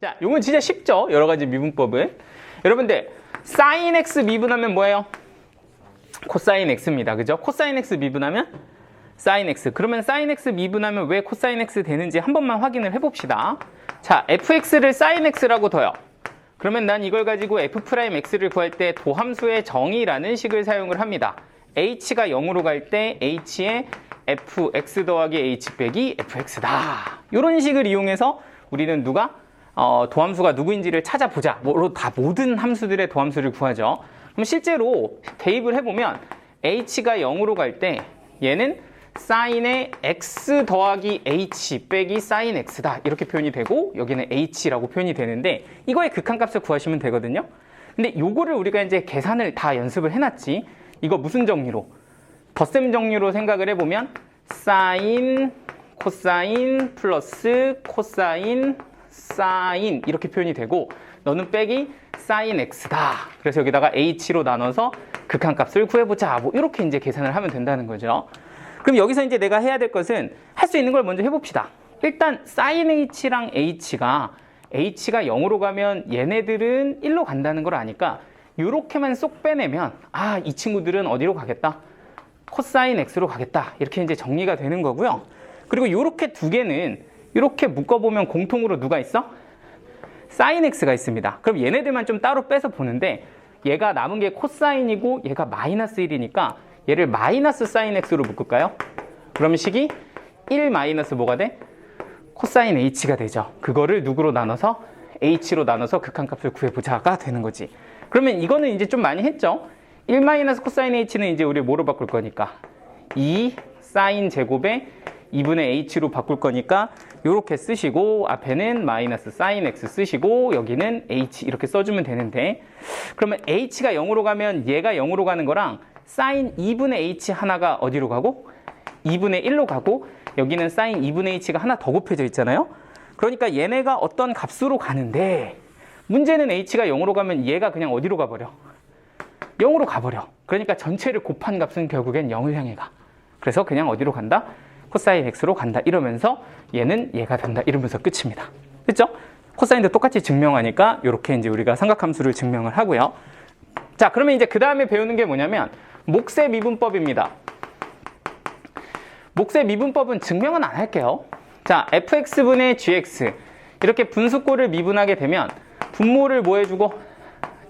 자, 이건 진짜 쉽죠? 여러 가지 미분법은. 여러분들, sin x 미분하면 뭐예요? 코사인 x입니다. 그죠? 코사인 x 미분하면 sin x. 그러면 sin x 미분하면 왜 코사인 x 되는지 한 번만 확인을 해봅시다. 자, fx를 sin x라고 둬요. 그러면 난 이걸 가지고 f'x를 구할 때 도함수의 정의라는 식을 사용을 합니다. h가 0으로 갈 때 h의 fx 더하기 h 빼기 fx다. 이런 식을 이용해서 우리는 도함수가 누구인지를 찾아보자. 다 모든 함수들의 도함수를 구하죠. 그럼 실제로 대입을 해보면 h가 0으로 갈 때 얘는 sin의 x 더하기 h 빼기 sin x다. 이렇게 표현이 되고 여기는 h라고 표현이 되는데 이거의 극한값을 구하시면 되거든요. 근데 요거를 우리가 이제 계산을 다 연습을 해놨지. 이거 무슨 정리로? 덧셈 정리로 생각을 해보면 sin, 코사인 플러스 코사인, 사인 이렇게 표현이 되고 너는 빼기 sin x다. 그래서 여기다가 h로 나눠서 극한값을 구해보자. 이렇게 이제 계산을 하면 된다는 거죠. 그럼 여기서 이제 내가 해야 될 것은 할 수 있는 걸 먼저 해봅시다. 일단 sin h랑 h가 0으로 가면 얘네들은 1로 간다는 걸 아니까 이렇게만 쏙 빼내면 이 친구들은 어디로 가겠다? 코사인 x로 가겠다. 이렇게 이제 정리가 되는 거고요. 그리고 이렇게 두 개는 이렇게 묶어보면 공통으로 누가 있어? sin x가 있습니다. 그럼 얘네들만 좀 따로 빼서 보는데 얘가 남은 게 코사인이고 얘가 마이너스 1이니까 얘를 마이너스 sin x로 묶을까요? 그러면 식이 1 마이너스 뭐가 돼? 코사인 h가 되죠. 그거를 누구로 나눠서? h로 나눠서 극한값을 구해보자가 되는 거지. 그러면 이거는 이제 좀 많이 했죠? 1 마이너스 코사인 h는 이제 우리 뭐로 바꿀 거니까 2 사인 제곱에 2분의 h로 바꿀 거니까 이렇게 쓰시고 앞에는 마이너스 sin x 쓰시고 여기는 h 이렇게 써주면 되는데 그러면 h가 0으로 가면 얘가 0으로 가는 거랑 sin 2분의 h 하나가 어디로 가고? 2분의 1로 가고 여기는 sin 2분의 h가 하나 더 곱해져 있잖아요. 그러니까 얘네가 어떤 값으로 가는데 문제는 h가 0으로 가면 얘가 그냥 어디로 가버려? 0으로 가버려. 그러니까 전체를 곱한 값은 결국엔 0을 향해 가. 그래서 그냥 어디로 간다? 코사인 x로 간다. 이러면서 얘는 얘가 된다. 이러면서 끝입니다. 그렇죠? 코사인도 똑같이 증명하니까 이렇게 이제 우리가 삼각함수를 증명을 하고요. 자, 그러면 이제 그 다음에 배우는 게 뭐냐면 몫의 미분법입니다. 몫의 미분법은 증명은 안 할게요. 자, fx분의 gx 이렇게 분수꼴을 미분하게 되면 분모를 뭐 해주고?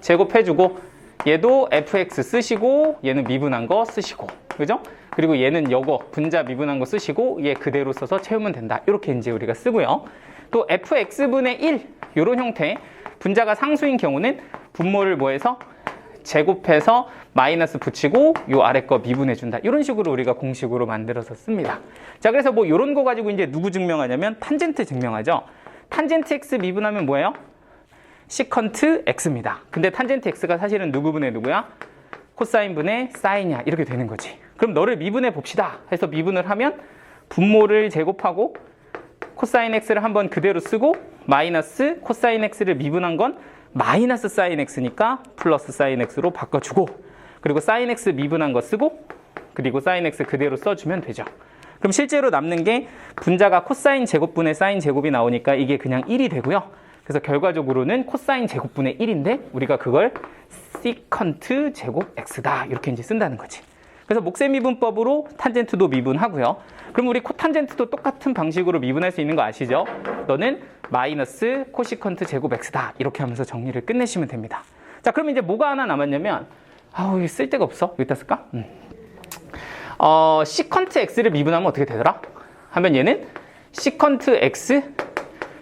제곱해주고 얘도 fx 쓰시고 얘는 미분한 거 쓰시고 그죠? 그리고 얘는 요거 분자 미분한 거 쓰시고 얘 그대로 써서 채우면 된다. 이렇게 이제 우리가 쓰고요. 또 fx분의 1 이런 형태 분자가 상수인 경우는 분모를 뭐 해서? 제곱해서 마이너스 붙이고 요 아래 거 미분해 준다. 이런 식으로 우리가 공식으로 만들어서 씁니다. 자, 그래서 뭐 이런 거 가지고 이제 누구 증명하냐면 탄젠트 증명하죠. 탄젠트 x 미분하면 뭐예요? 시컨트 x입니다. 근데 탄젠트 x가 사실은 누구분의 누구야? 코사인분의 사인이야. 이렇게 되는 거지. 그럼 너를 미분해 봅시다 해서 미분을 하면 분모를 제곱하고 코사인 x를 한번 그대로 쓰고 마이너스 코사인 x를 미분한 건 마이너스 사인 x니까 플러스 사인 x로 바꿔주고 그리고 사인 x 미분한 거 쓰고 그리고 사인 x 그대로 써주면 되죠. 그럼 실제로 남는 게 분자가 코사인 제곱분의 사인 제곱이 나오니까 이게 그냥 1이 되고요. 그래서 결과적으로는 코사인 제곱분의 1인데 우리가 그걸 시컨트 제곱 x다 이렇게 이제 쓴다는 거지. 그래서 몫의 미분법으로 탄젠트도 미분하고요. 그럼 우리 코탄젠트도 똑같은 방식으로 미분할 수 있는 거 아시죠? 너는 마이너스 코시컨트 제곱 x다 이렇게 하면서 정리를 끝내시면 됩니다. 자, 그럼 이제 뭐가 하나 남았냐면 이거 쓸 데가 없어. 여기다 쓸까? 시컨트 x를 미분하면 어떻게 되더라? 하면 얘는 시컨트 x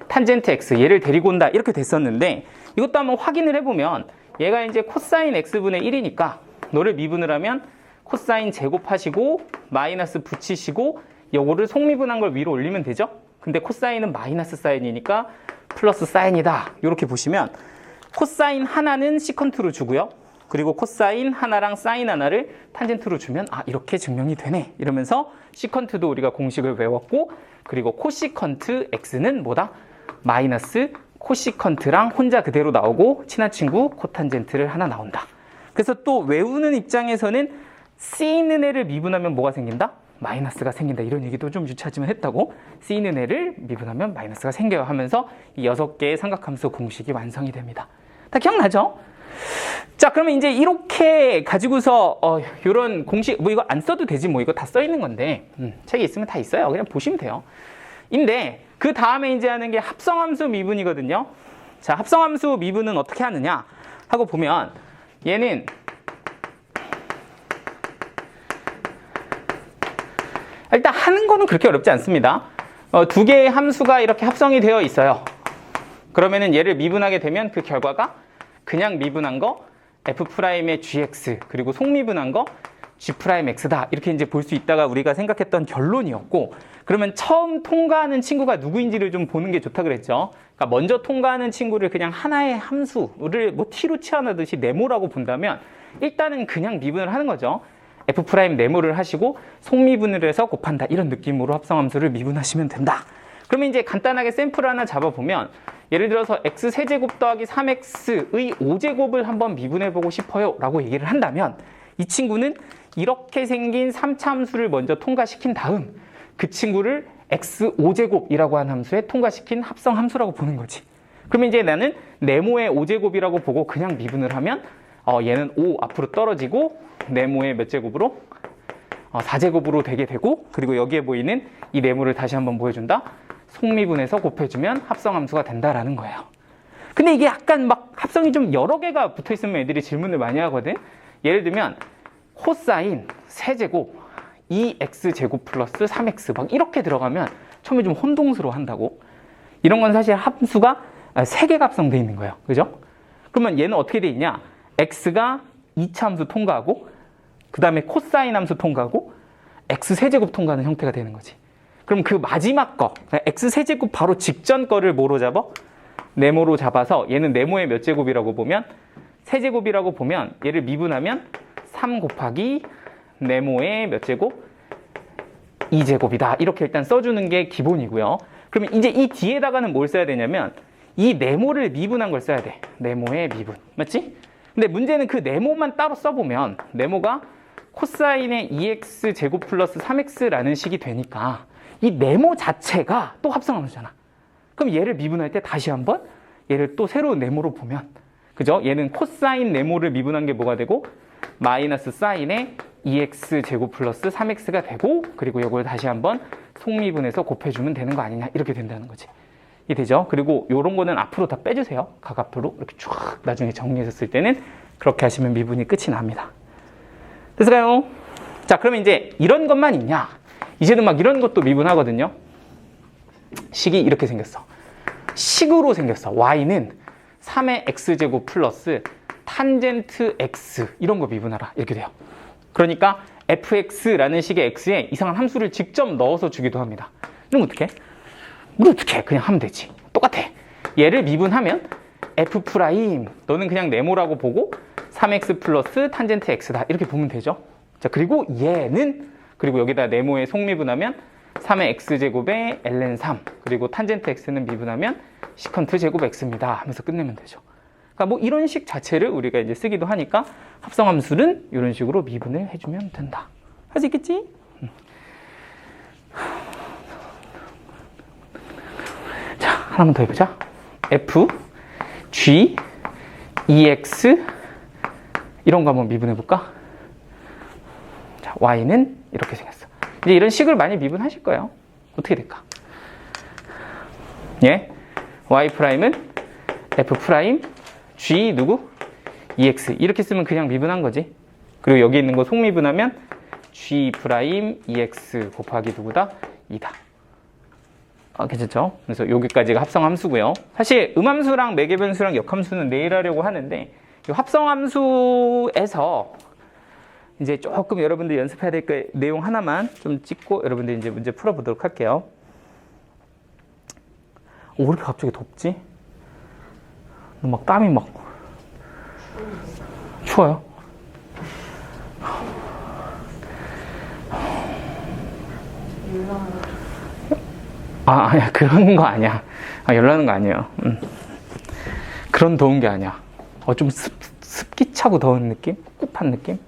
탄젠트 x 얘를 데리고 온다 이렇게 됐었는데 이것도 한번 확인을 해보면 얘가 이제 코사인 x분의 1이니까 너를 미분을 하면 코사인 제곱하시고 마이너스 붙이시고 요거를 속미분한 걸 위로 올리면 되죠. 근데 코사인은 마이너스 사인이니까 플러스 사인이다 이렇게 보시면 코사인 하나는 시컨트로 주고요. 그리고 코사인 하나랑 사인 하나를 탄젠트로 주면 이렇게 증명이 되네 이러면서 시컨트도 우리가 공식을 외웠고 그리고 코시컨트 x는 뭐다? 마이너스 코시컨트랑 혼자 그대로 나오고 친한 친구 코탄젠트를 하나 나온다. 그래서 또 외우는 입장에서는 C 있는 애를 미분하면 뭐가 생긴다? 마이너스가 생긴다. 이런 얘기도 좀 유치하지만 했다고. C는 L을 미분하면 마이너스가 생겨요 하면서 이 6개의 삼각함수 공식이 완성이 됩니다. 다 기억나죠? 자, 그러면 이제 이렇게 가지고서 이런 공식 뭐 이거 안 써도 되지 뭐 이거 다 써 있는 건데 책에 있으면 다 있어요. 그냥 보시면 돼요. 인데 그 다음에 이제 하는 게 합성함수 미분이거든요. 자, 합성함수 미분은 어떻게 하느냐 하고 보면 얘는 일단 하는 거는 그렇게 어렵지 않습니다. 두 개의 함수가 이렇게 합성이 되어 있어요. 그러면은 얘를 미분하게 되면 그 결과가 그냥 미분한 거 f'의 gx 그리고 속미분한 거 g'x다. 이렇게 이제 볼 수 있다가 우리가 생각했던 결론이었고, 그러면 처음 통과하는 친구가 누구인지를 좀 보는 게 좋다 그랬죠. 그러니까 먼저 통과하는 친구를 그냥 하나의 함수를 뭐 t로 치환하듯이 네모라고 본다면 일단은 그냥 미분을 하는 거죠. f' 네모를 하시고 속미분을 해서 곱한다. 이런 느낌으로 합성함수를 미분하시면 된다. 그러면 이제 간단하게 샘플 하나 잡아보면 예를 들어서 x세제곱 더하기 3x의 5제곱을 한번 미분해보고 싶어요 라고 얘기를 한다면 이 친구는 이렇게 생긴 3차 함수를 먼저 통과시킨 다음 그 친구를 x5제곱이라고 하는 함수에 통과시킨 합성함수라고 보는 거지. 그러면 이제 나는 네모의 5제곱이라고 보고 그냥 미분을 하면 얘는 5 앞으로 떨어지고 네모의 몇 제곱으로? 4제곱으로 되게 되고, 그리고 여기에 보이는 이 네모를 다시 한번 보여준다? 속미분해서 곱해주면 합성함수가 된다라는 거예요. 근데 이게 약간 막 합성이 좀 여러 개가 붙어있으면 애들이 질문을 많이 하거든. 예를 들면 코사인 세제곱 2x제곱 플러스 3x 막 이렇게 들어가면 처음에 좀 혼동스러워 한다고. 이런 건 사실 함수가 3개가 합성되어 있는 거예요. 그죠? 그러면 얘는 어떻게 돼 있냐? x가 2차 함수 통과하고 그 다음에 코사인 함수 통과하고 x세제곱 통과하는 형태가 되는 거지. 그럼 그 마지막 거 x세제곱 바로 직전 거를 뭐로 잡아? 네모로 잡아서 얘는 네모의 몇 제곱이라고 보면 세제곱이라고 보면 얘를 미분하면 3 곱하기 네모의 몇 제곱? 2제곱이다. 이렇게 일단 써주는 게 기본이고요. 그러면 이제 이 뒤에다가는 뭘 써야 되냐면 이 네모를 미분한 걸 써야 돼. 네모의 미분. 맞지? 근데 문제는 그 네모만 따로 써보면 네모가 코사인의 2x제곱 플러스 3x라는 식이 되니까 이 네모 자체가 또 합성함수잖아. 그럼 얘를 미분할 때 다시 한번 얘를 또 새로운 네모로 보면, 그죠? 얘는 코사인 네모를 미분한 게 뭐가 되고 마이너스 사인의 2x제곱 플러스 3x가 되고, 그리고 이걸 다시 한번 속미분해서 곱해주면 되는 거 아니냐, 이렇게 된다는 거지. 이해 되죠? 그리고 이런 거는 앞으로 다 빼주세요. 각 앞으로 이렇게 쭉 나중에 정리해서 쓸 때는 그렇게 하시면 미분이 끝이 납니다. 됐을까요? 자, 그러면 이제 이런 것만 있냐? 이제는 막 이런 것도 미분하거든요. 식이 이렇게 생겼어. 식으로 생겼어. y는 3의 x제곱 플러스 탄젠트 x, 이런 거 미분하라. 이렇게 돼요. 그러니까 fx라는 식의 x에 이상한 함수를 직접 넣어서 주기도 합니다. 그럼 어떻게? 그냥 하면 되지. 똑같아. 얘를 미분하면 f' 너는 그냥 네모라고 보고 3x 플러스 탄젠트 x다. 이렇게 보면 되죠. 자, 그리고 얘는, 그리고 여기다 네모에 속미분하면 3의 x제곱에 ln 3, 그리고 탄젠트 x는 미분하면 시컨트 제곱 x입니다 하면서 끝내면 되죠. 그러니까 뭐 이런 식 자체를 우리가 이제 쓰기도 하니까 합성함수는 이런 식으로 미분을 해주면 된다. 할 수 있겠지? 자, 하나만 더 해보자. f, g, ex 이런 거 한번 미분해볼까? 자, y는 이렇게 생겼어. 이제 이런 식을 많이 미분하실 거예요. 어떻게 될까? 예, y'은 f', g 누구? ex. 이렇게 쓰면 그냥 미분한 거지. 그리고 여기 있는 거 속미분하면 g' ex 곱하기 누구다? 2다. 괜찮죠? 그래서 여기까지가 합성함수고요. 사실 음함수랑 매개변수랑 역함수는 내일 하려고 하는데 이 합성함수에서 이제 조금 여러분들 연습해야 될 그 내용 하나만 좀 찍고 여러분들 이제 문제 풀어보도록 할게요. 왜 이렇게 갑자기 덥지? 막 땀이 막 추워요? 아니야. 그런 거 아니야. 열나는 거 아니에요. 그런 더운 게 아니야. 좀 습기 차고 더운 느낌? 꿉꿉한 느낌?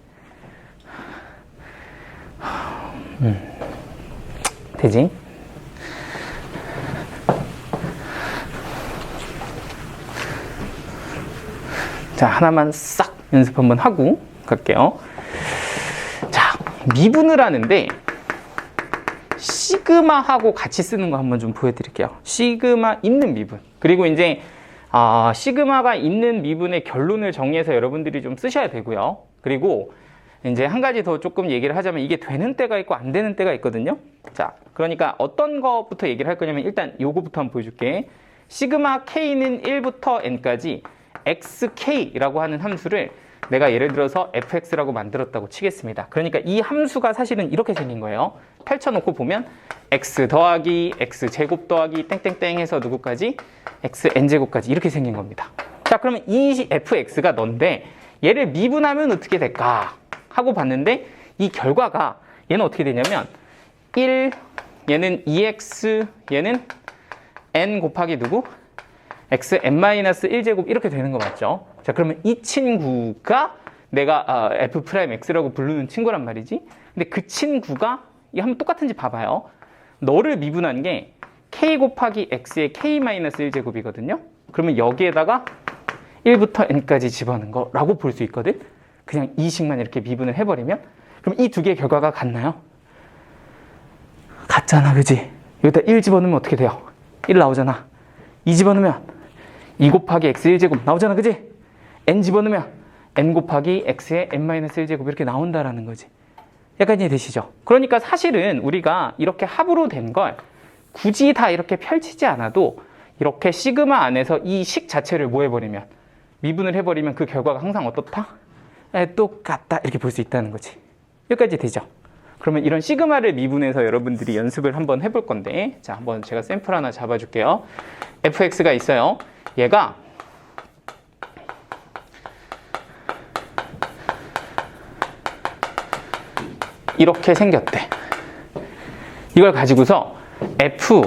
되지? 자, 하나만 싹 연습 한번 하고 갈게요. 자, 미분을 하는데 시그마하고 같이 쓰는 거 한번 좀 보여드릴게요. 시그마 있는 미분. 그리고 이제 시그마가 있는 미분의 결론을 정리해서 여러분들이 좀 쓰셔야 되고요. 그리고 이제 한 가지 더 조금 얘기를 하자면 이게 되는 때가 있고 안 되는 때가 있거든요. 자, 그러니까 어떤 것부터 얘기를 할 거냐면 일단 요거부터 한번 보여줄게. 시그마 k는 1부터 n까지 xk라고 하는 함수를 내가 예를 들어서 fx라고 만들었다고 치겠습니다. 그러니까 이 함수가 사실은 이렇게 생긴 거예요. 펼쳐놓고 보면 x 더하기 x 제곱 더하기 땡땡땡 해서 누구까지? xn 제곱까지 이렇게 생긴 겁니다. 자, 그러면 이 fx가 넌데 얘를 미분하면 어떻게 될까? 하고 봤는데 이 결과가 얘는 어떻게 되냐면 1, 얘는 2x, 얘는 n 곱하기 누구? xn-1제곱 이렇게 되는 거 맞죠? 자, 그러면 이 친구가 내가 f'x라고 부르는 친구란 말이지. 근데 그 친구가 이 한번 똑같은지 봐봐요. 너를 미분한 게 k 곱하기 x의 k-1제곱이거든요. 그러면 여기에다가 1부터 n까지 집어넣은 거라고 볼 수 있거든. 그냥 이 식만 이렇게 미분을 해버리면 그럼 이 두 개의 결과가 같나요? 같잖아, 그지? 여기다 1 집어넣으면 어떻게 돼요? 1 나오잖아. 2 집어넣으면 2 곱하기 x 1제곱 나오잖아, 그지? n 집어넣으면 n 곱하기 x의 n-1제곱 이렇게 나온다라는 거지. 약간 이해되시죠? 그러니까 사실은 우리가 이렇게 합으로 된 걸 굳이 다 이렇게 펼치지 않아도 이렇게 시그마 안에서 이 식 자체를 뭐 해버리면 미분을 해버리면 그 결과가 항상 어떻다? 똑같다 이렇게 볼 수 있다는 거지. 여기까지 되죠? 그러면 이런 시그마를 미분해서 여러분들이 연습을 한번 해볼 건데, 자, 한번 제가 샘플 하나 잡아줄게요. fx가 있어요. 얘가 이렇게 생겼대. 이걸 가지고서 f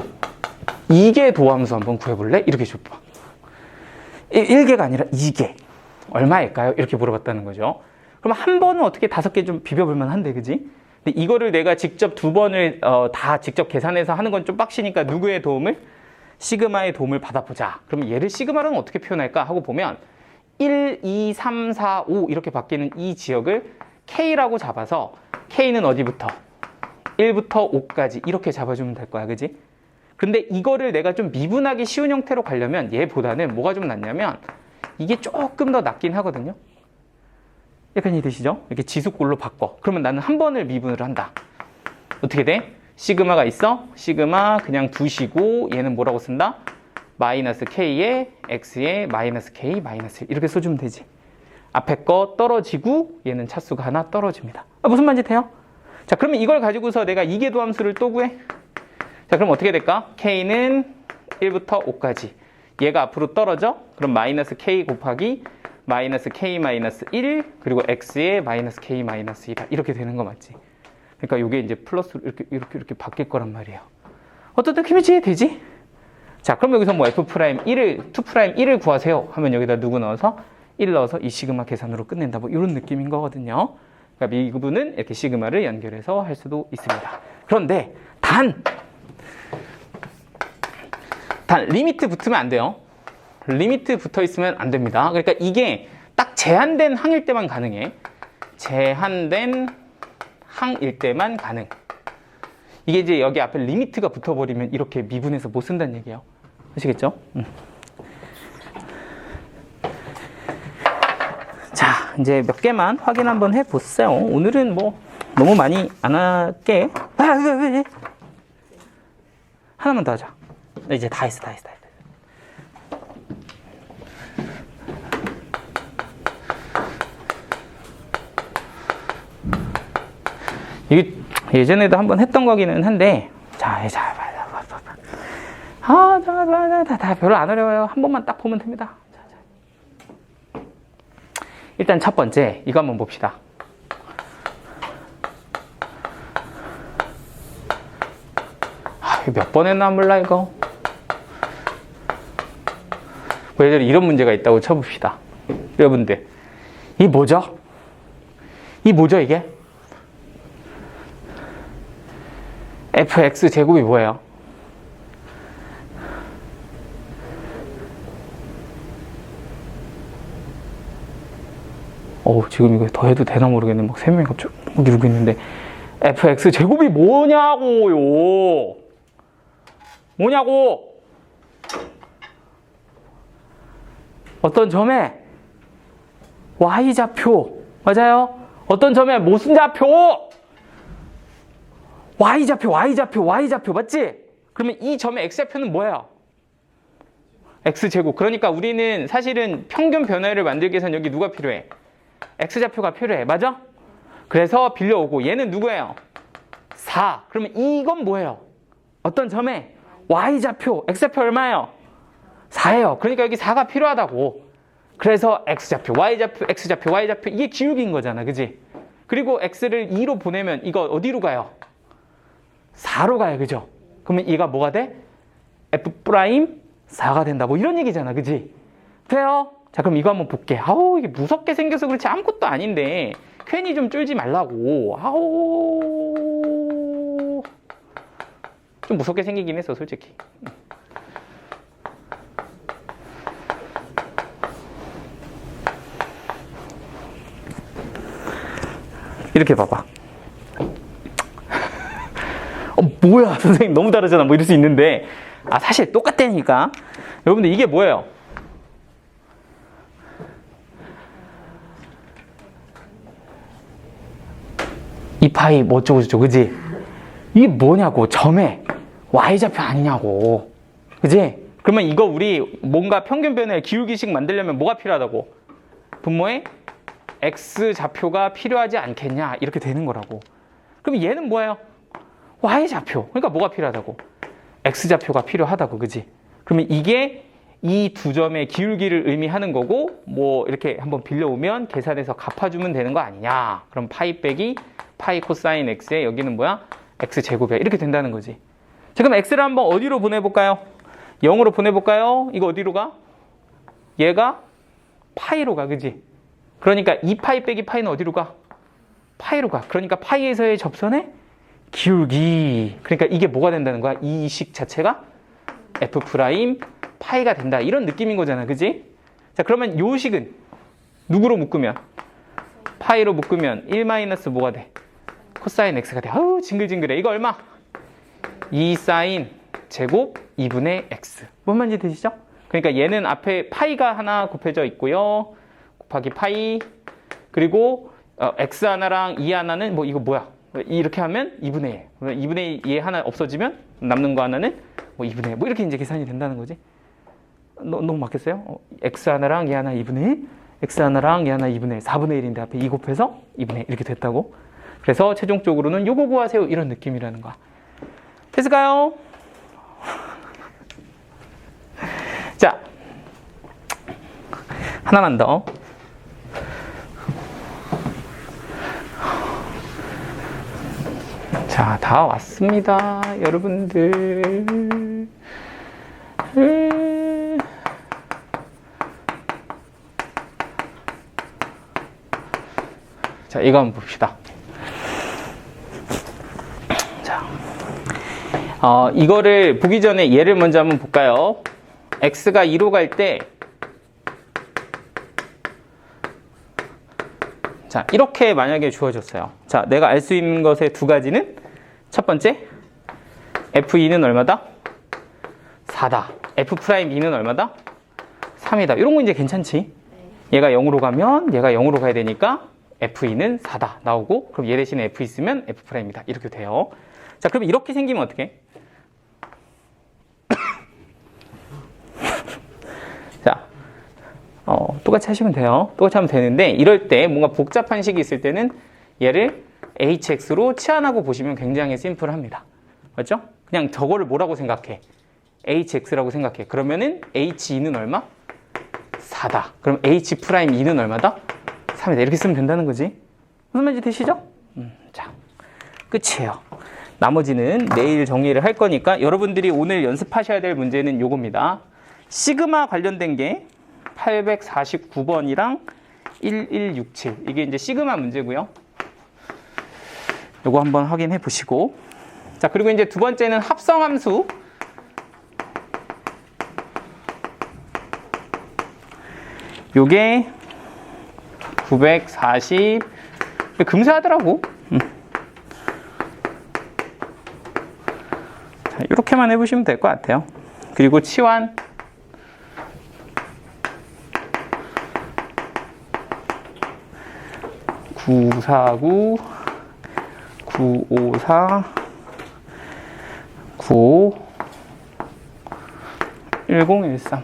2개 도함수 한번 구해볼래? 이렇게 줘봐. 1개가 아니라 2개. 얼마일까요? 이렇게 물어봤다는 거죠. 그럼 한 번은 어떻게 5개 좀 비벼볼만 한데, 그지? 근데 이거를 내가 직접 2번을 다 직접 계산해서 하는 건 좀 빡시니까 누구의 도움을? 시그마의 도움을 받아보자. 그럼 얘를 시그마로는 어떻게 표현할까 하고 보면 1, 2, 3, 4, 5 이렇게 바뀌는 이 지역을 K라고 잡아서 K는 어디부터? 1부터 5까지 이렇게 잡아주면 될 거야, 그지? 근데 이거를 내가 좀 미분하기 쉬운 형태로 가려면 얘보다는 뭐가 좀 낫냐면 이게 조금 더 낫긴 하거든요. 약간 이해되시죠? 이렇게 지수꼴로 바꿔. 그러면 나는 한 번을 미분을 한다. 어떻게 돼? 시그마가 있어? 시그마 그냥 두시고 얘는 뭐라고 쓴다? 마이너스 k에 x에 마이너스 k 마이너스 1 이렇게 써주면 되지. 앞에 거 떨어지고 얘는 차수가 하나 떨어집니다. 무슨 말인지 돼요? 자, 그러면 이걸 가지고서 내가 이계도 함수를 또 구해. 자, 그럼 어떻게 될까? k는 1부터 5까지. 얘가 앞으로 떨어져. 그럼 마이너스 k 곱하기 마이너스 k 마이너스 1 그리고 x에 마이너스 k 마이너스 1 이렇게 되는 거 맞지? 그러니까 이게 이제 플러스로 이렇게 바뀔 거란 말이에요. 어떤 느낌이지? 되지? 자, 그럼 여기서 뭐 f'1을 2'1을 구하세요 하면 여기다 누구 넣어서 1 넣어서 이 시그마 계산으로 끝낸다. 뭐 이런 느낌인 거거든요. 그러니까 미분은 이렇게 시그마를 연결해서 할 수도 있습니다. 그런데 단 리미트 붙으면 안 돼요. 리미트 붙어 있으면 안 됩니다. 그러니까 이게 딱 제한된 항일 때만 가능해. 제한된 항일 때만 가능. 이게 이제 여기 앞에 리미트가 붙어버리면 이렇게 미분해서 못 쓴다는 얘기예요. 아시겠죠? 자, 이제 몇 개만 확인 한번 해보세요. 오늘은 뭐 너무 많이 안 할게. 왜? 하나만 더 하자. 이제 다 했어. 이게 예전에도 한번 했던 거기는 한데, 자, 다 별로 안 어려워요. 한 번만 딱 보면 됩니다. 자. 일단 첫 번째, 이거 한번 봅시다. 몇 번 했나 몰라, 이거. 뭐 예를 들어 이런 문제가 있다고 쳐봅시다. 여러분들, 이게 뭐죠? 이게? fx 제곱이 뭐예요? 지금 이거 더 해도 되나 모르겠네. 막 3명이 갑자기 이러고 있는데. fx 제곱이 뭐냐고요? 뭐냐고? 어떤 점에 y좌표. 맞아요? 어떤 점에 무슨 좌표? y좌표. 맞지? 그러면 이 점의 x좌표는 뭐예요? x제곱. 그러니까 우리는 사실은 평균 변화를 만들기 위해서는 여기 누가 필요해? x좌표가 필요해. 맞아? 그래서 빌려오고 얘는 누구예요? 4. 그러면 이건 뭐예요? 어떤 점에 y좌표, x좌표 얼마예요? 4예요. 그러니까 여기 4가 필요하다고. 그래서 x좌표, y좌표, x좌표, y좌표 이게 기울기인 거잖아. 그지? 그리고 x를 2로 보내면 이거 어디로 가요? 4로 가요. 그죠? 그러면 얘가 뭐가 돼? f'4가 된다. 뭐 이런 얘기잖아. 그지? 돼요? 자, 그럼 이거 한번 볼게. 이게 무섭게 생겨서 그렇지 아무것도 아닌데 괜히 좀 쫄지 말라고. 좀 무섭게 생기긴 했어, 솔직히. 이렇게 봐봐. 뭐야, 선생님 너무 다르잖아. 뭐 이럴 수 있는데 사실 똑같다니까. 여러분들 이게 뭐예요? 이 파이 뭐 어쩌고저쩌고. 그지? 이게 뭐냐고. 점에 y좌표 아니냐고. 그지? 그러면 이거 우리 뭔가 평균 변화의 기울기식 만들려면 뭐가 필요하다고? 분모에 x좌표가 필요하지 않겠냐. 이렇게 되는 거라고. 그럼 얘는 뭐예요? y좌표. 그러니까 뭐가 필요하다고? x좌표가 필요하다고. 그지? 그러면 이게 이 두 점의 기울기를 의미하는 거고, 뭐 이렇게 한번 빌려오면 계산해서 갚아주면 되는 거 아니냐. 그럼 파이 빼기 파이 코사인 x에 여기는 뭐야? x제곱이야. 이렇게 된다는 거지. 자, 그럼 x를 한번 어디로 보내볼까요? 0으로 보내볼까요? 이거 어디로 가? 얘가 파이로 가. 그지? 그러니까 2파이 빼기 파이는 어디로 가? 파이로 가. 그러니까 파이에서의 접선의 기울기. 그러니까 이게 뭐가 된다는 거야? 이 식 자체가 f' 파이가 된다. 이런 느낌인 거잖아. 그지? 자, 그러면 요 식은 누구로 묶으면? 파이로 묶으면 1 마이너스 뭐가 돼? 코사인 x가 돼. 징글징글해. 이거 얼마? 2 사인 제곱 2분의 x. 뭔 말인지 되시죠? 그러니까 얘는 앞에 파이가 하나 곱해져 있고요. 곱하기 파이. 그리고 x 하나랑 2 하나는 뭐 이거 뭐야? 이렇게 하면 2분의 1. 2분의 2 하나 없어지면 남는 거 하나는 뭐 2분의 1. 뭐 이렇게 이제 계산이 된다는 거지. 너무 맞겠어요? x 하나랑 2 하나 2분의 1. x 하나랑 2 하나 2분의 1. 4분의 1인데 앞에 2 곱해서 2분의 1 이렇게 됐다고. 그래서 최종적으로는 요거 구하세요. 이런 느낌이라는 거야. 됐을까요? 자, 하나만 더. 자, 다 왔습니다. 여러분들. 자, 이거 한번 봅시다. 자, 이거를 보기 전에 얘를 먼저 한번 볼까요? x가 2로 갈 때, 자, 이렇게 만약에 주어졌어요. 자, 내가 알 수 있는 것의 두 가지는 첫 번째, f2는 얼마다? 4다. f'2는 얼마다? 3이다. 이런 거 이제 괜찮지? 얘가 0으로 가면 얘가 0으로 가야 되니까 f2는 4다 나오고, 그럼 얘 대신에 f 있으면 f'이다. 이렇게 돼요. 자, 그럼 이렇게 생기면 어떻게? 자, 똑같이 하시면 돼요. 똑같이 하면 되는데, 이럴 때 뭔가 복잡한 식이 있을 때는 얘를 hx로 치환하고 보시면 굉장히 심플합니다. 맞죠? 그냥 저거를 뭐라고 생각해? hx라고 생각해. 그러면은 h2는 얼마? 4다. 그럼 h'2는 얼마다? 3이다. 이렇게 쓰면 된다는 거지. 무슨 말인지 되시죠? 자, 끝이에요. 나머지는 내일 정리를 할 거니까 여러분들이 오늘 연습하셔야 될 문제는 요겁니다. 시그마 관련된 게 849번이랑 1167. 이게 이제 시그마 문제고요. 요거 한번 확인해 보시고, 자, 그리고 이제 두 번째는 합성함수. 요게 940. 금세하더라고. 자, 이렇게만 해보시면 될 것 같아요. 그리고 치환. 949, 954, 95, 1013.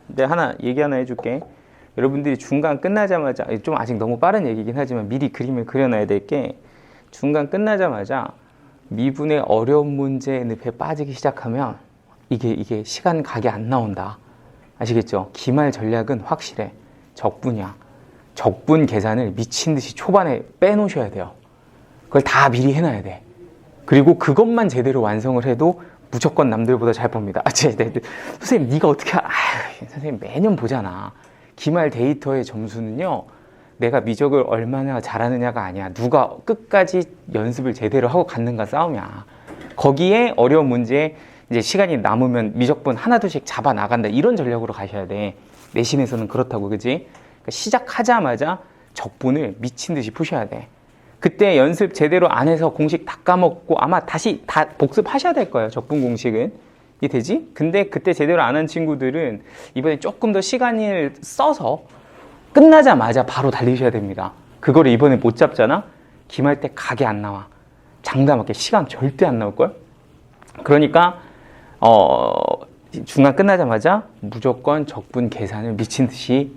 내가 얘기 하나 해줄게. 여러분들이 중간 끝나자마자, 좀 아직 너무 빠른 얘기긴 하지만 미리 그림을 그려놔야 될 게, 중간 끝나자마자 미분의 어려운 문제 늪에 빠지기 시작하면 이게 시간 각이 안 나온다. 아시겠죠? 기말 전략은 확실해. 적분이야. 적분 계산을 미친 듯이 초반에 빼놓으셔야 돼요. 그걸 다 미리 해놔야 돼. 그리고 그것만 제대로 완성을 해도 무조건 남들보다 잘 봅니다. 선생님, 네가 어떻게 선생님 매년 보잖아. 기말 데이터의 점수는요, 내가 미적을 얼마나 잘하느냐가 아니야. 누가 끝까지 연습을 제대로 하고 갔는가 싸움이야. 거기에 어려운 문제에 이제 시간이 남으면 미적분 하나둘씩 잡아 나간다. 이런 전략으로 가셔야 돼. 내신에서는 그렇다고, 그지? 그러니까 시작하자마자 적분을 미친 듯이 푸셔야 돼. 그때 연습 제대로 안 해서 공식 다 까먹고 아마 다시 다 복습하셔야 될 거예요. 적분 공식은. 이게 되지? 근데 그때 제대로 안 한 친구들은 이번에 조금 더 시간을 써서 끝나자마자 바로 달리셔야 됩니다. 그거를 이번에 못 잡잖아? 기말 때 각이 안 나와. 장담할게. 시간 절대 안 나올걸? 그러니까 중간 끝나자마자 무조건 적분 계산을 미친 듯이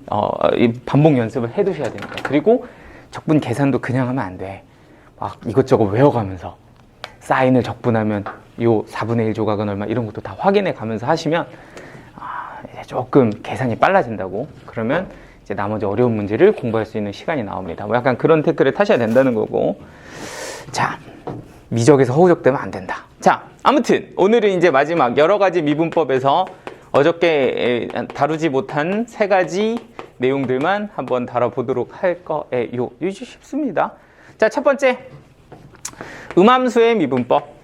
반복 연습을 해 두셔야 됩니다. 그리고 적분 계산도 그냥 하면 안 돼. 막 이것저것 외워가면서 사인을 적분하면 요 4분의 1 조각은 얼마, 이런 것도 다 확인해 가면서 하시면 이제 조금 계산이 빨라진다고. 그러면 이제 나머지 어려운 문제를 공부할 수 있는 시간이 나옵니다. 뭐 약간 그런 태클을 타셔야 된다는 거고. 자, 미적에서 허우적대면 안 된다. 자, 아무튼 오늘은 이제 마지막 여러 가지 미분법에서 어저께 다루지 못한 3가지 내용들만 한번 다뤄보도록 할 거예요. 이게 쉽습니다. 자, 첫 번째, 음함수의 미분법.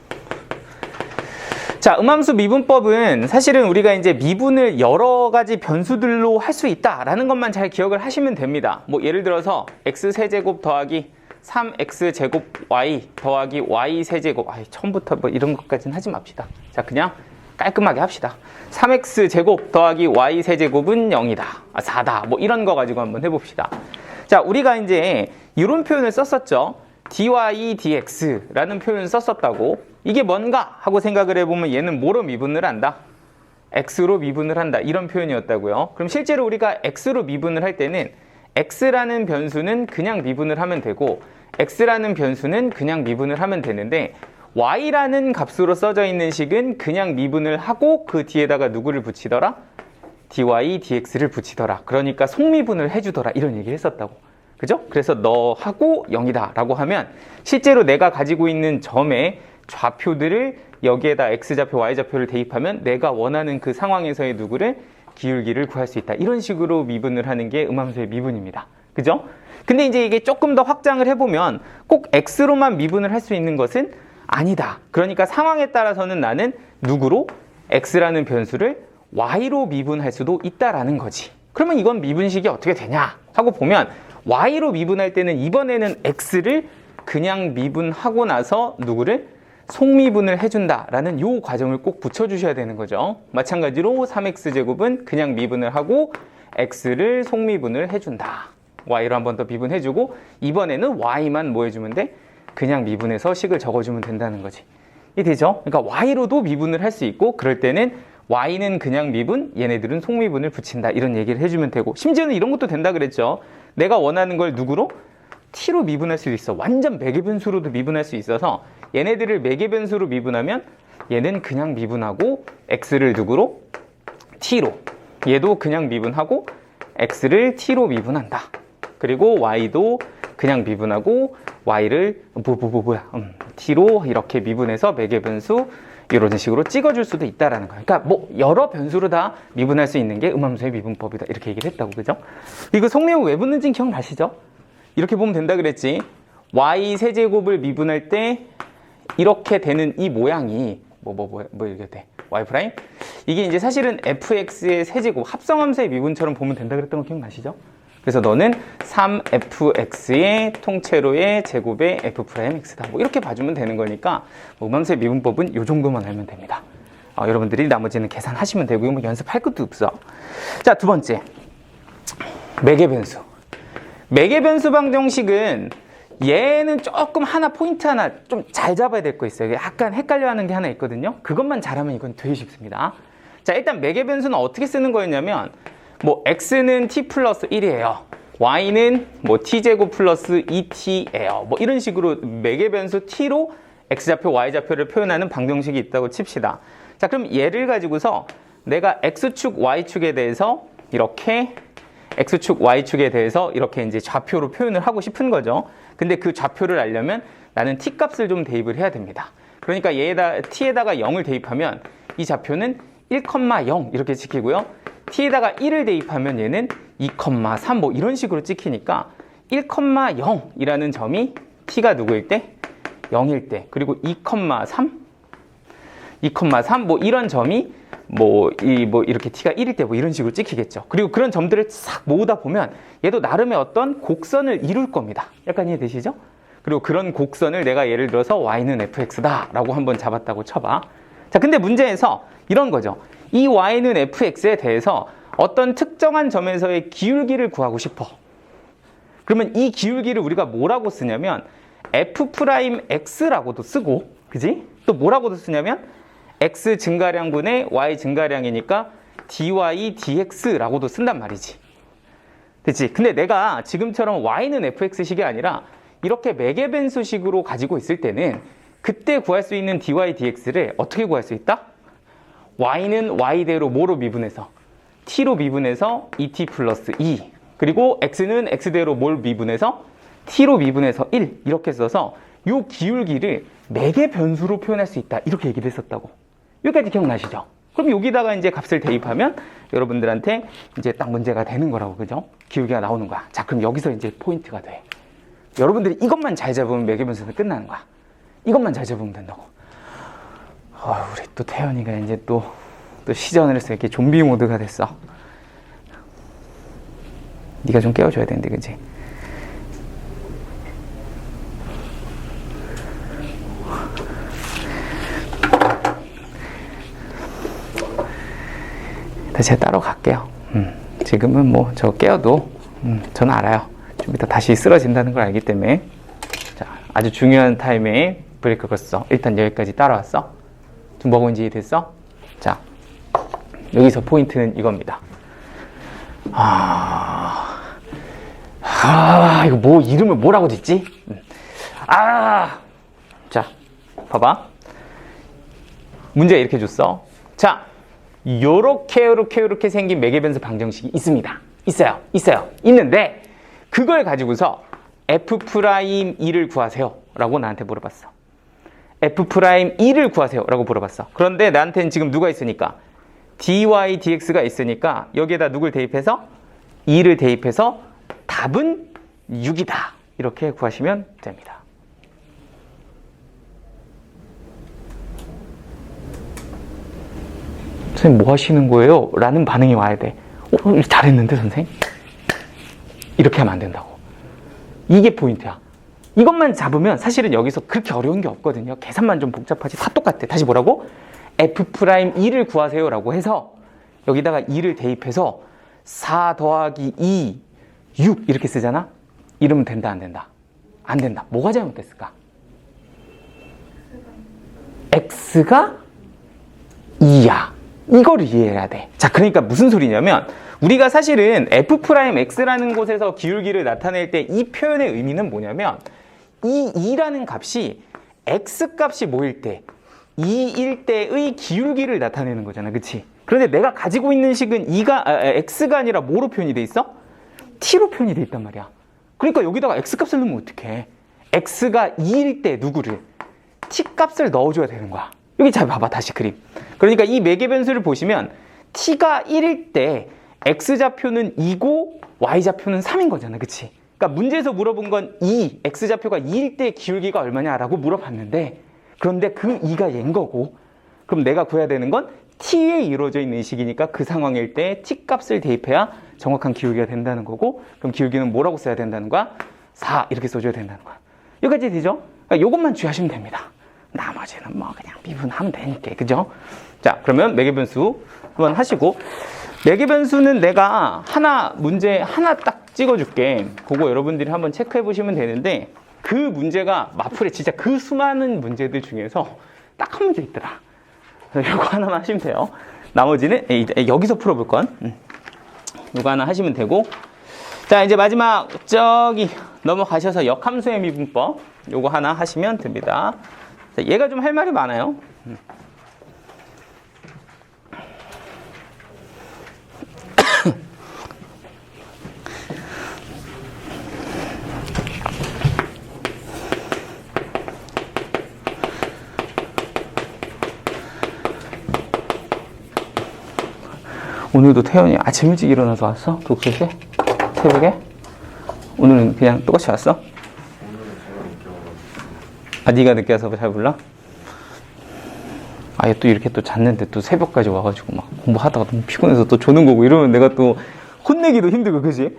자, 음함수 미분법은 사실은 우리가 이제 미분을 여러 가지 변수들로 할 수 있다라는 것만 잘 기억을 하시면 됩니다. 뭐 예를 들어서 x세제곱 더하기 3x제곱 y 더하기 y세제곱. 처음부터 뭐 이런 것까지는 하지 맙시다. 자, 그냥 깔끔하게 합시다. 3x제곱 더하기 y세제곱은 0이다. 4다. 뭐 이런 거 가지고 한번 해봅시다. 자, 우리가 이제 이런 표현을 썼었죠. dy dx라는 표현을 썼었다고. 이게 뭔가 하고 생각을 해보면 얘는 뭐로 미분을 한다? x로 미분을 한다. 이런 표현이었다고요. 그럼 실제로 우리가 x로 미분을 할 때는 x라는 변수는 그냥 미분을 하면 되고 x라는 변수는 그냥 미분을 하면 되는데 y라는 값으로 써져 있는 식은 그냥 미분을 하고 그 뒤에다가 누구를 붙이더라? dy dx를 붙이더라. 그러니까 속미분을 해주더라. 이런 얘기를 했었다고. 그죠? 그래서 너하고 0이다 라고 하면 실제로 내가 가지고 있는 점의 좌표들을 여기에다 x좌표 y좌표를 대입하면 내가 원하는 그 상황에서의 누구를 기울기를 구할 수 있다. 이런 식으로 미분을 하는 게 음함수의 미분입니다. 그죠? 근데 이제 이게 조금 더 확장을 해보면 꼭 x로만 미분을 할 수 있는 것은 아니다. 그러니까 상황에 따라서는 나는 누구로? x라는 변수를 y로 미분할 수도 있다라는 거지. 그러면 이건 미분식이 어떻게 되냐 하고 보면 y로 미분할 때는 이번에는 x를 그냥 미분하고 나서 누구를? 속미분을 해준다라는 요 과정을 꼭 붙여주셔야 되는 거죠. 마찬가지로 3x제곱은 그냥 미분을 하고 x를 속미분을 해준다. y로 한 번 더 미분해주고 이번에는 y만 뭐 해주면 돼? 그냥 미분해서 식을 적어주면 된다는 거지. 이 되죠? 그러니까 y로도 미분을 할 수 있고 그럴 때는 y는 그냥 미분, 얘네들은 속미분을 붙인다. 이런 얘기를 해주면 되고 심지어는 이런 것도 된다 그랬죠. 내가 원하는 걸 누구로? t로 미분할 수도 있어. 완전 매개변수로도 미분할 수 있어서 얘네들을 매개변수로 미분하면 얘는 그냥 미분하고 x를 누구로? t로. 얘도 그냥 미분하고 x를 t로 미분한다. 그리고 y도 그냥 미분하고 y를 t로 이렇게 미분해서 매개변수 이런 식으로 찍어줄 수도 있다라는 거예요. 그러니까 뭐 여러 변수로 다 미분할 수 있는 게 음함수의 미분법이다. 이렇게 얘기를 했다고, 그죠? 이거 속미분 왜 붙는지 기억나시죠? 이렇게 보면 된다 그랬지. y 세제곱을 미분할 때 이렇게 되는 이 모양이 이렇게 돼. y 프라임. 이게 이제 사실은 fx의 세제곱 합성함수의 미분처럼 보면 된다 그랬던 거 기억나시죠? 그래서 너는 3fx의 통째로의 제곱의 f 프라임 x다. 뭐 이렇게 봐주면 되는 거니까 음함수의 미분법은 이 정도만 알면 됩니다. 여러분들이 나머지는 계산하시면 되고요. 뭐 연습할 것도 없어. 자, 두 번째. 매개변수. 매개변수 방정식은 얘는 조금 포인트 하나 좀 잘 잡아야 될 거 있어요. 약간 헷갈려 하는 게 하나 있거든요. 그것만 잘하면 이건 되게 쉽습니다. 자, 일단 매개변수는 어떻게 쓰는 거였냐면, x는 t 플러스 1이에요. y는 t제곱 플러스 2t예요. 이런 식으로 매개변수 t로 x좌표, y좌표를 표현하는 방정식이 있다고 칩시다. 자, 그럼 얘를 가지고서 내가 x축, y축에 대해서 이렇게 x축, y축에 대해서 이렇게 이제 좌표로 표현을 하고 싶은 거죠. 근데 그 좌표를 알려면 나는 t 값을 좀 대입을 해야 됩니다. 그러니까 t에다가 0을 대입하면 이 좌표는 1,0 이렇게 찍히고요. t에다가 1을 대입하면 얘는 2,3 이런 식으로 찍히니까 1,0이라는 점이 t가 누구일 때? 0일 때. 그리고 2,3 이런 점이 이렇게 t가 1일 때 이런 식으로 찍히겠죠. 그리고 그런 점들을 싹 모으다 보면 얘도 나름의 어떤 곡선을 이룰 겁니다. 약간 이해되시죠? 그리고 그런 곡선을 내가 예를 들어서 y는 fx다 라고 한번 잡았다고 쳐봐. 자, 근데 문제에서 이런 거죠. 이 y는 fx에 대해서 어떤 특정한 점에서의 기울기를 구하고 싶어. 그러면 이 기울기를 우리가 뭐라고 쓰냐면 f'x라고도 쓰고, 그지? 또 뭐라고도 쓰냐면 x 증가량분의 y 증가량이니까 dy dx라고도 쓴단 말이지. 됐지? 근데 내가 지금처럼 y는 fx식이 아니라 이렇게 매개변수식으로 가지고 있을 때는 그때 구할 수 있는 dy dx를 어떻게 구할 수 있다? y는 y대로 뭐로 미분해서? t로 미분해서 2t 플러스 2. 그리고 x는 x대로 뭘 미분해서? t로 미분해서 1. 이렇게 써서 이 기울기를 매개변수로 표현할 수 있다. 이렇게 얘기를 했었다고. 여기까지 기억나시죠? 그럼 여기다가 이제 값을 대입하면 여러분들한테 이제 딱 문제가 되는 거라고, 그죠? 기울기가 나오는 거야. 자, 그럼 여기서 이제 포인트가 돼. 여러분들이 이것만 잘 잡으면 매개변수는 끝나는 거야. 이것만 잘 잡으면 된다고. 우리 또 태연이가 이제 또 시전을 해서 이렇게 좀비 모드가 됐어. 네가 좀 깨워줘야 되는데, 그치? 제가 따로 갈게요. 지금은 저 깨워도 저는 알아요. 좀 이따 다시 쓰러진다는 걸 알기 때문에. 자, 아주 중요한 타임에 브레이크 걸었어. 일단 여기까지 따라왔어. 좀 뭐가 뭔지 이해됐어? 자, 여기서 포인트는 이겁니다. 이거 이름을 뭐라고 짓지? 자, 봐봐. 문제가 이렇게 줬어. 자, 요렇게 생긴 매개변수 방정식이 있습니다. 있는데 그걸 가지고서 F'2를 구하세요 라고 나한테 물어봤어. F'2를 구하세요 라고 물어봤어. 그런데 나한테는 지금 누가 있으니까? dy dx가 있으니까 여기에다 누굴 대입해서? 2를 대입해서 답은 6이다. 이렇게 구하시면 됩니다. 선생님 뭐 하시는 거예요? 라는 반응이 와야 돼. 잘했는데 선생님? 이렇게 하면 안 된다고. 이게 포인트야. 이것만 잡으면 사실은 여기서 그렇게 어려운 게 없거든요. 계산만 좀 복잡하지. 다 똑같아. 다시 뭐라고? F'2를 구하세요 라고 해서 여기다가 2를 대입해서 4 더하기 2, 6 이렇게 쓰잖아? 이러면 된다, 안 된다? 안 된다. 뭐가 잘못됐을까? X가 2야. 이걸 이해해야 돼. 자, 그러니까 무슨 소리냐면 우리가 사실은 F'X라는 곳에서 기울기를 나타낼 때 이 표현의 의미는 뭐냐면 이 2라는 값이 X 값이 뭐일 때 2일 때의 기울기를 나타내는 거잖아. 그치? 그런데 내가 가지고 있는 식은 X가 아니라 뭐로 표현이 돼 있어? T로 표현이 돼 있단 말이야. 그러니까 여기다가 X 값을 넣으면 어떡해? X가 2일 때 누구를? T 값을 넣어줘야 되는 거야. 여기 잘 봐봐. 다시 그림. 그러니까 이 매개변수를 보시면 t가 1일 때 x좌표는 2고 y좌표는 3인 거잖아. 그치? 그러니까 문제에서 물어본 건 x좌표가 2일 때 기울기가 얼마냐라고 물어봤는데 그런데 그 2가 얘인 거고, 그럼 내가 구해야 되는 건 t에 이루어져 있는 식이니까 그 상황일 때 t 값을 대입해야 정확한 기울기가 된다는 거고, 그럼 기울기는 뭐라고 써야 된다는 거야? 4 이렇게 써줘야 된다는 거야. 여기까지 되죠? 그러니까 이것만 주의하시면 됩니다. 나머지는 뭐 그냥 미분하면 되니까, 그죠? 자, 그러면 매개변수 한번 하시고, 매개변수는 내가 문제 하나 딱 찍어줄게. 그거 여러분들이 한번 체크해 보시면 되는데, 그 문제가 마플에 진짜 그 수많은 문제들 중에서 딱 한 문제 있더라. 그래서 이거 하나만 하시면 돼요. 나머지는 여기서 풀어볼 건 이거 하나 하시면 되고, 자, 이제 마지막 저기 넘어가셔서 역함수의 미분법 요거 하나 하시면 됩니다. 자, 얘가 좀 할 말이 많아요. 오늘도 태연이 아침 일찍 일어나서 왔어? 독서실? 새벽에? 오늘은 그냥 똑같이 왔어? 아, 네가 늦게 와서 잘 몰라? 아예 또 이렇게 또 잤는데 또 새벽까지 와가지고 막 공부하다가 너무 피곤해서 또 조는 거고 이러면 내가 또 혼내기도 힘들고, 그지?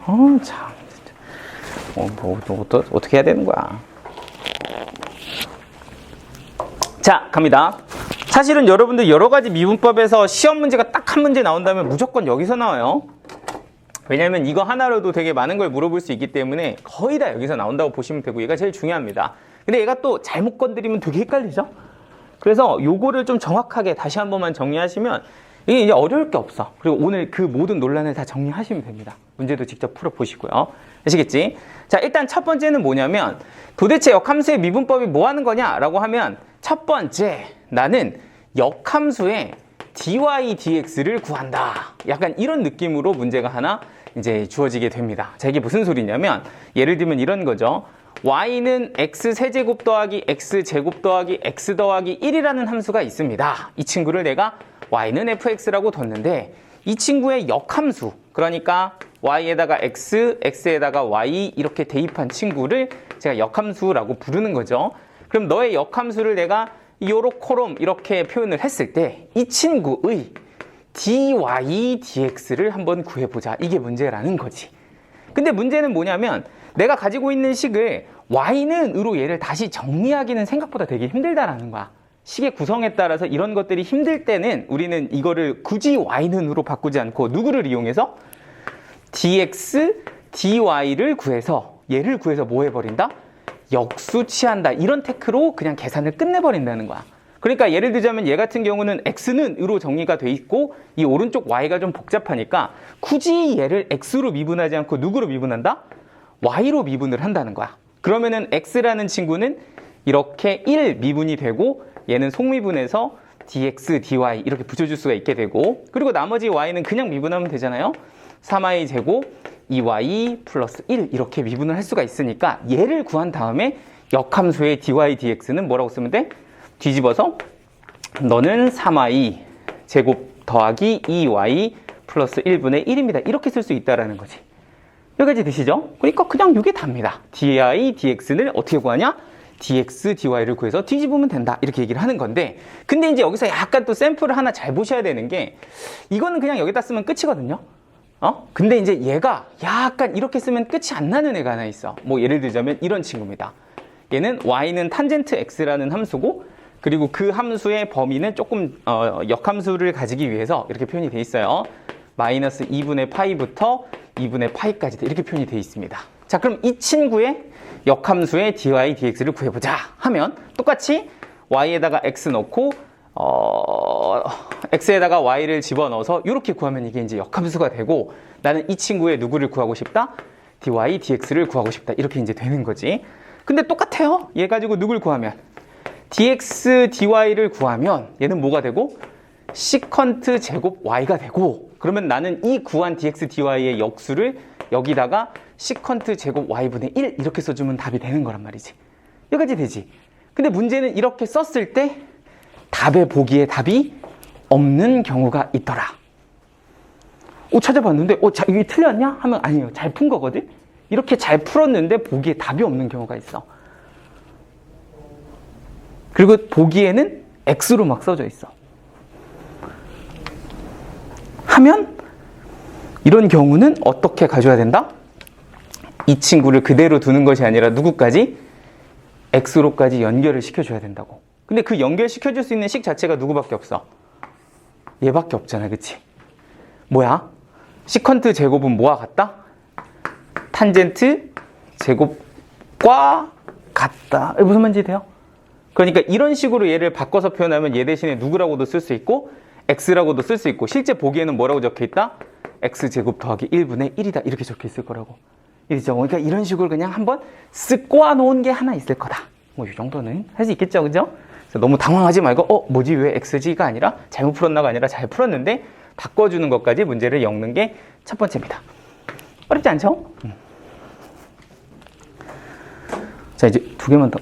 참, 진짜. 어떻게 해야 되는 거야? 자, 갑니다. 사실은 여러분들 여러 가지 미분법에서 시험 문제가 딱 한 문제 나온다면 무조건 여기서 나와요. 왜냐면 이거 하나로도 되게 많은 걸 물어볼 수 있기 때문에 거의 다 여기서 나온다고 보시면 되고, 얘가 제일 중요합니다. 근데 얘가 또 잘못 건드리면 되게 헷갈리죠? 그래서 요거를 좀 정확하게 다시 한 번만 정리하시면 이게 이제 어려울 게 없어. 그리고 오늘 그 모든 논란을 다 정리하시면 됩니다. 문제도 직접 풀어보시고요. 아시겠지? 자, 일단 첫 번째는 뭐냐면, 도대체 역함수의 미분법이 뭐 하는 거냐라고 하면, 첫 번째, 나는 역함수의 dy dx를 구한다. 약간 이런 느낌으로 문제가 하나 이제 주어지게 됩니다. 자, 이게 무슨 소리냐면, 예를 들면 이런 거죠. y는 x세제곱 더하기 x제곱 더하기 x 더하기 1이라는 함수가 있습니다. 이 친구를 내가 y는 fx라고 뒀는데, 이 친구의 역함수, 그러니까 y에다가 x, x에다가 y 이렇게 대입한 친구를 제가 역함수라고 부르는 거죠. 그럼 너의 역함수를 내가 요렇코롬 이렇게 표현을 했을 때 이 친구의 dy dx를 한번 구해보자. 이게 문제라는 거지. 근데 문제는 뭐냐면, 내가 가지고 있는 식을 y는으로 얘를 다시 정리하기는 생각보다 되게 힘들다라는 거야. 식의 구성에 따라서 이런 것들이 힘들 때는 우리는 이거를 굳이 y는으로 바꾸지 않고 누구를 이용해서 dx, dy를 구해서, 얘를 구해서 뭐 해버린다? 역수치한다. 이런 테크로 그냥 계산을 끝내버린다는 거야. 그러니까 예를 들자면 얘 같은 경우는 x는 으로 정리가 돼 있고 이 오른쪽 y가 좀 복잡하니까 굳이 얘를 x로 미분하지 않고 누구로 미분한다? y로 미분을 한다는 거야. 그러면은 x라는 친구는 이렇게 1 미분이 되고, 얘는 속미분해서 dx, dy 이렇게 붙여줄 수가 있게 되고, 그리고 나머지 y는 그냥 미분하면 되잖아요. 3y 제곱 2y 플러스 1 이렇게 미분을 할 수가 있으니까 얘를 구한 다음에 역함수의 dy dx는 뭐라고 쓰면 돼? 뒤집어서 너는 3y 제곱 더하기 2y 플러스 1분의 1입니다. 이렇게 쓸 수 있다라는 거지. 여기까지 되시죠? 그러니까 그냥 이게 답니다. dy dx를 어떻게 구하냐? dx dy를 구해서 뒤집으면 된다. 이렇게 얘기를 하는 건데, 근데 이제 여기서 약간 또 샘플을 하나 잘 보셔야 되는 게, 이거는 그냥 여기다 쓰면 끝이거든요. 근데 이제 얘가 약간 이렇게 쓰면 끝이 안 나는 애가 하나 있어. 뭐 예를 들자면 이런 친구입니다. 얘는 y는 탄젠트 x라는 함수고, 그리고 그 함수의 범위는 조금 역함수를 가지기 위해서 이렇게 표현이 돼 있어요. 마이너스 2분의 파이부터 2분의 파이까지 이렇게 표현이 돼 있습니다. 자, 그럼 이 친구의 역함수의 dy dx를 구해보자 하면 똑같이 y에다가 x 넣고 x에다가 y를 집어넣어서 이렇게 구하면 이게 이제 역함수가 되고, 나는 이 친구의 누구를 구하고 싶다? dy dx를 구하고 싶다. 이렇게 이제 되는 거지. 근데 똑같아요. 얘 가지고 누굴 구하면 dx dy를 구하면 얘는 뭐가 되고? 시컨트 제곱 y가 되고, 그러면 나는 이 구한 dx dy의 역수를 여기다가 시컨트 제곱 y분의 1 이렇게 써주면 답이 되는 거란 말이지. 여기까지 되지. 근데 문제는 이렇게 썼을 때 답의 보기에 답이 없는 경우가 있더라. 찾아봤는데 이게 틀렸냐? 하면 아니에요. 잘 푼 거거든. 이렇게 잘 풀었는데 보기에 답이 없는 경우가 있어. 그리고 보기에는 x로 막 써져 있어. 하면 이런 경우는 어떻게 가져야 된다? 이 친구를 그대로 두는 것이 아니라 누구까지? x로까지 연결을 시켜줘야 된다고. 근데 그 연결시켜줄 수 있는 식 자체가 누구밖에 없어? 얘밖에 없잖아, 그치? 뭐야? 시컨트 제곱은 뭐와 같다? 탄젠트 제곱과 같다. 무슨 말인지 돼요? 그러니까 이런 식으로 얘를 바꿔서 표현하면 얘 대신에 누구라고도 쓸 수 있고 x라고도 쓸 수 있고 실제 보기에는 뭐라고 적혀있다? x제곱 더하기 1분의 1이다 이렇게 적혀있을 거라고. 이죠. 그러니까 이런 식으로 그냥 한번 쓱 꼬아놓은 게 하나 있을 거다. 뭐 이 정도는 할 수 있겠죠, 그죠? 그래서 너무 당황하지 말고 뭐지 왜 xg가 아니라 잘못 풀었나가 아니라 잘 풀었는데 바꿔주는 것까지 문제를 엮는 게 첫 번째입니다. 어렵지 않죠? 자, 이제 두 개만 더.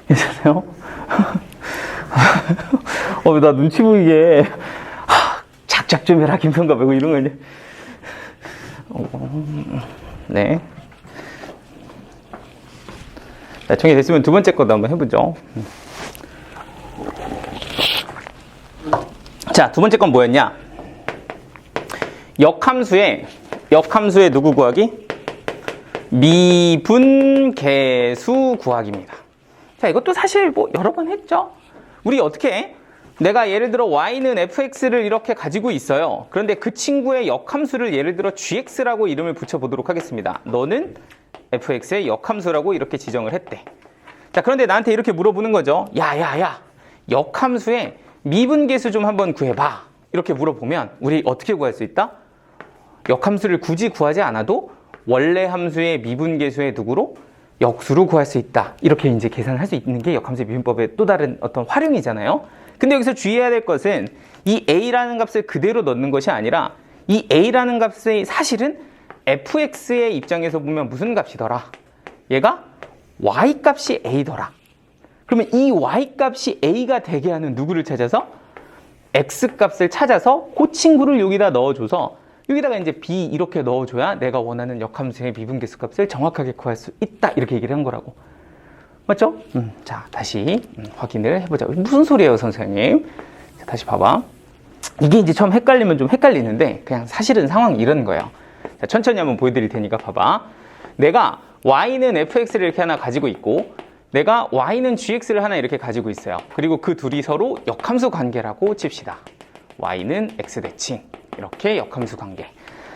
괜찮아요? 나 눈치 보이게 작작 좀 해라 김성가 말고 이런 거 이제. 네. 자, 정리됐으면 두 번째 것도 한번 해보죠. 자, 두 번째 건 뭐였냐? 역함수에 누구 구하기? 미분계수 구하기입니다. 자, 이것도 사실 뭐 여러 번 했죠? 우리 어떻게 해? 내가 예를 들어 y는 fx를 이렇게 가지고 있어요. 그런데 그 친구의 역함수를 예를 들어 gx라고 이름을 붙여보도록 하겠습니다. 너는 fx의 역함수라고 이렇게 지정을 했대. 자, 그런데 나한테 이렇게 물어보는 거죠. 야, 역함수의 미분계수 좀 한번 구해봐. 이렇게 물어보면 우리 어떻게 구할 수 있다? 역함수를 굳이 구하지 않아도 원래 함수의 미분계수의 누구로? 역수로 구할 수 있다. 이렇게 이제 계산을 할 수 있는 게 역함수의 미분법의 또 다른 어떤 활용이잖아요. 근데 여기서 주의해야 될 것은 이 a라는 값을 그대로 넣는 것이 아니라 이 a라는 값의 사실은 fx의 입장에서 보면 무슨 값이더라? 얘가 y 값이 a더라. 그러면 이 y 값이 a가 되게 하는 누구를 찾아서? x 값을 찾아서 그 친구를 여기다 넣어줘서 여기다가 이제 b 이렇게 넣어줘야 내가 원하는 역함수의 미분계수 값을 정확하게 구할 수 있다. 이렇게 얘기를 한 거라고. 맞죠? 자, 다시 확인을 해보자. 무슨 소리예요, 선생님? 자, 다시 봐봐. 이게 이제 처음 헷갈리면 좀 헷갈리는데 그냥 사실은 상황이 이런 거예요. 자, 천천히 한번 보여드릴 테니까 봐봐. 내가 y는 fx를 이렇게 하나 가지고 있고 내가 y는 gx를 하나 이렇게 가지고 있어요. 그리고 그 둘이 서로 역함수 관계라고 칩시다. y는 x 대칭 이렇게 역함수 관계.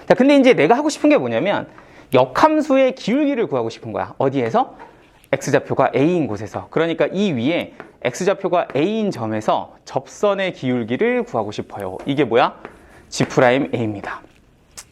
자, 근데 이제 내가 하고 싶은 게 뭐냐면 역함수의 기울기를 구하고 싶은 거야. 어디에서? x좌표가 a인 곳에서. 그러니까 이 위에 x좌표가 a인 점에서 접선의 기울기를 구하고 싶어요. 이게 뭐야? g'a입니다.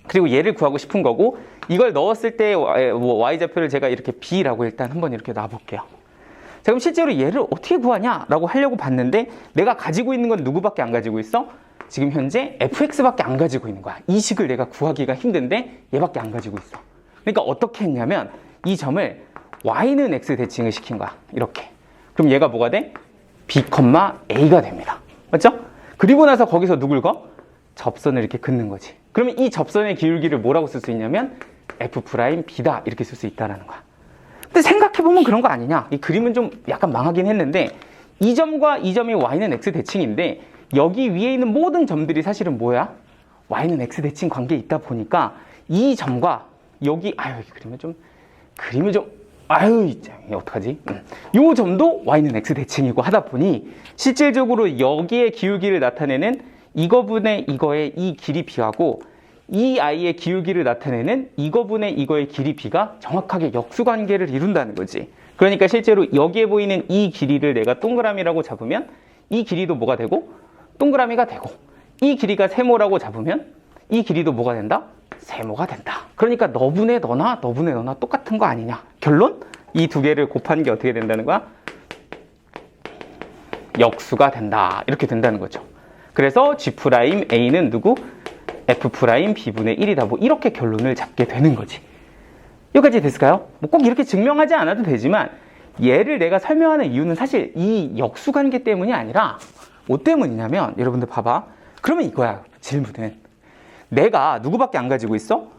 그리고 얘를 구하고 싶은 거고 이걸 넣었을 때 y좌표를 제가 이렇게 b라고 일단 한번 이렇게 놔볼게요. 자, 그럼 실제로 얘를 어떻게 구하냐라고 하려고 봤는데 내가 가지고 있는 건 누구밖에 안 가지고 있어? 지금 현재 fx밖에 안 가지고 있는 거야. 이 식을 내가 구하기가 힘든데 얘밖에 안 가지고 있어. 그러니까 어떻게 했냐면 이 점을 y는 x 대칭을 시킨 거야. 이렇게. 그럼 얘가 뭐가 돼? b, a가 됩니다. 맞죠? 그리고 나서 거기서 누굴 거? 접선을 이렇게 긋는 거지. 그러면 이 접선의 기울기를 뭐라고 쓸 수 있냐면 f'b다 이렇게 쓸 수 있다는 거야. 근데 생각해보면 그런 거 아니냐? 이 그림은 좀 약간 망하긴 했는데 이 점과 이 점이 y는 x 대칭인데 여기 위에 있는 모든 점들이 사실은 뭐야? y는 x 대칭 관계에 있다 보니까 이 점과 여기 그림을 좀 어떡하지? 요 점도 y는 x 대칭이고 하다 보니 실질적으로 여기에 기울기를 나타내는 이거분의 이거의 이 길이 b하고 이 아이의 기울기를 나타내는 이거분의 이거의 길이 b가 정확하게 역수관계를 이룬다는 거지. 그러니까 실제로 여기에 보이는 이 길이를 내가 동그라미라고 잡으면 이 길이도 뭐가 되고? 동그라미가 되고 이 길이가 세모라고 잡으면 이 길이도 뭐가 된다? 세모가 된다. 그러니까 너분의 너나 똑같은 거 아니냐. 결론? 이 두 개를 곱한 게 어떻게 된다는 거야? 역수가 된다. 이렇게 된다는 거죠. 그래서 G'A는 누구? F'B분의 1이다. 뭐 이렇게 결론을 잡게 되는 거지. 여기까지 됐을까요? 뭐 꼭 이렇게 증명하지 않아도 되지만 얘를 내가 설명하는 이유는 사실 이 역수관계 때문이 아니라 뭐 때문이냐면 여러분들 봐봐. 그러면 이거야. 질문은. 내가 누구밖에 안 가지고 있어?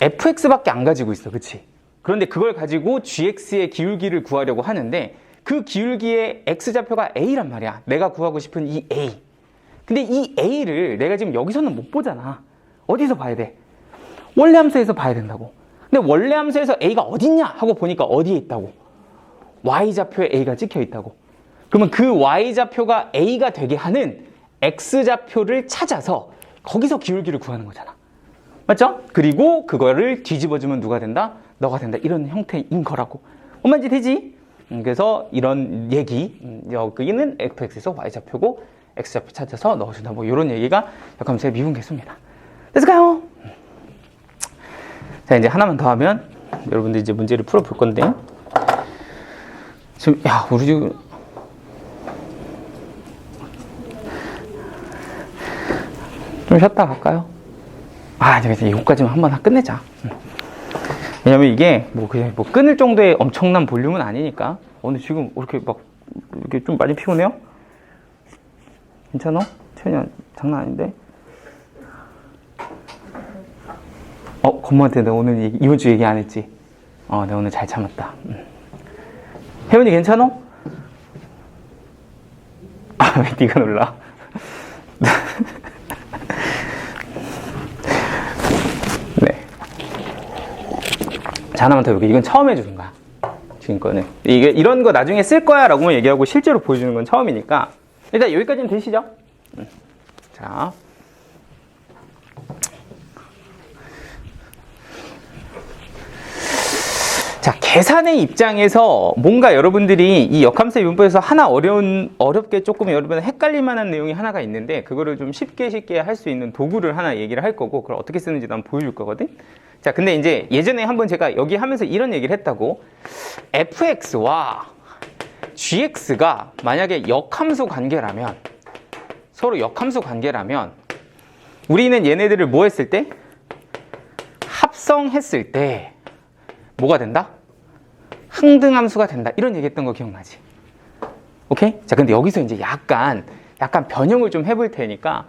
fx밖에 안 가지고 있어. 그치? 그런데 그걸 가지고 gx의 기울기를 구하려고 하는데 그 기울기의 x좌표가 a란 말이야. 내가 구하고 싶은 이 a. 근데 이 a를 내가 지금 여기서는 못 보잖아. 어디서 봐야 돼? 원래 함수에서 봐야 된다고. 근데 원래 함수에서 a가 어딨냐 하고 보니까 어디에 있다고? y좌표에 a가 찍혀 있다고. 그러면 그 y좌표가 a가 되게 하는 x좌표를 찾아서 거기서 기울기를 구하는 거잖아. 맞죠? 그리고 그거를 뒤집어주면 누가 된다? 너가 된다. 이런 형태인 거라고. 뭔 말인지 되지? 그래서 이런 얘기, 여기는 fx에서 y좌표고 x좌표 찾아서 넣어준다. 뭐 이런 얘기가 역함수의 미분 계수입니다. 됐을까요? 자, 이제 하나만 더 하면 여러분들 이제 문제를 풀어볼 건데, 지금 우리 지금 좀 쉬었다 갈까요? 이거까지만 한번 끝내자. 왜냐면 이게 그냥 끊을 정도의 엄청난 볼륨은 아니니까. 오늘 지금 이렇게 좀 많이 피곤해요? 괜찮아? 천연 장난 아닌데? 건모한테 내가 오늘 이번 주 얘기 안 했지? 내가 오늘 잘 참았다. 혜원이 괜찮아? 왜 네가 놀라? 네. 자, 하나만 더 해볼게. 이건 처음 해주는 거야. 지금 거는. 이런 거 나중에 쓸 거야 라고만 얘기하고 실제로 보여주는 건 처음이니까. 일단 여기까지는 되시죠? 자. 자, 계산의 입장에서 뭔가 여러분들이 이 역함수 문법에서 하나 어렵게 조금 여러분 헷갈릴 만한 내용이 하나가 있는데, 그거를 좀 쉽게 할 수 있는 도구를 하나 얘기를 할 거고, 그걸 어떻게 쓰는지도 한번 보여줄 거거든. 자, 근데 이제 예전에 한번 제가 여기 하면서 이런 얘기를 했다고. fx와 gx가 만약에 역함수 관계라면, 서로 역함수 관계라면, 우리는 얘네들을 뭐 했을 때? 합성했을 때 뭐가 된다? 항등함수가 된다. 이런 얘기했던 거 기억나지? 오케이? 자, 근데 여기서 이제 약간 변형을 좀 해볼 테니까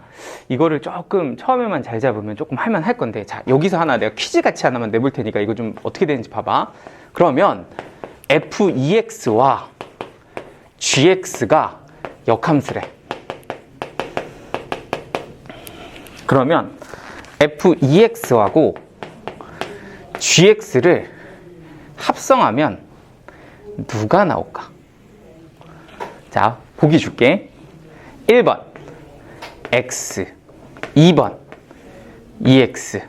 이거를 조금 처음에만 잘 잡으면 조금 할만할 건데, 자, 여기서 내가 퀴즈 같이 하나만 내볼 테니까 이거 좀 어떻게 되는지 봐봐. 그러면 f2x와 gx가 역함수래. 그러면 f2x하고 gx를 합성하면 누가 나올까? 자, 보기 줄게. 1번 x, 2번 2x,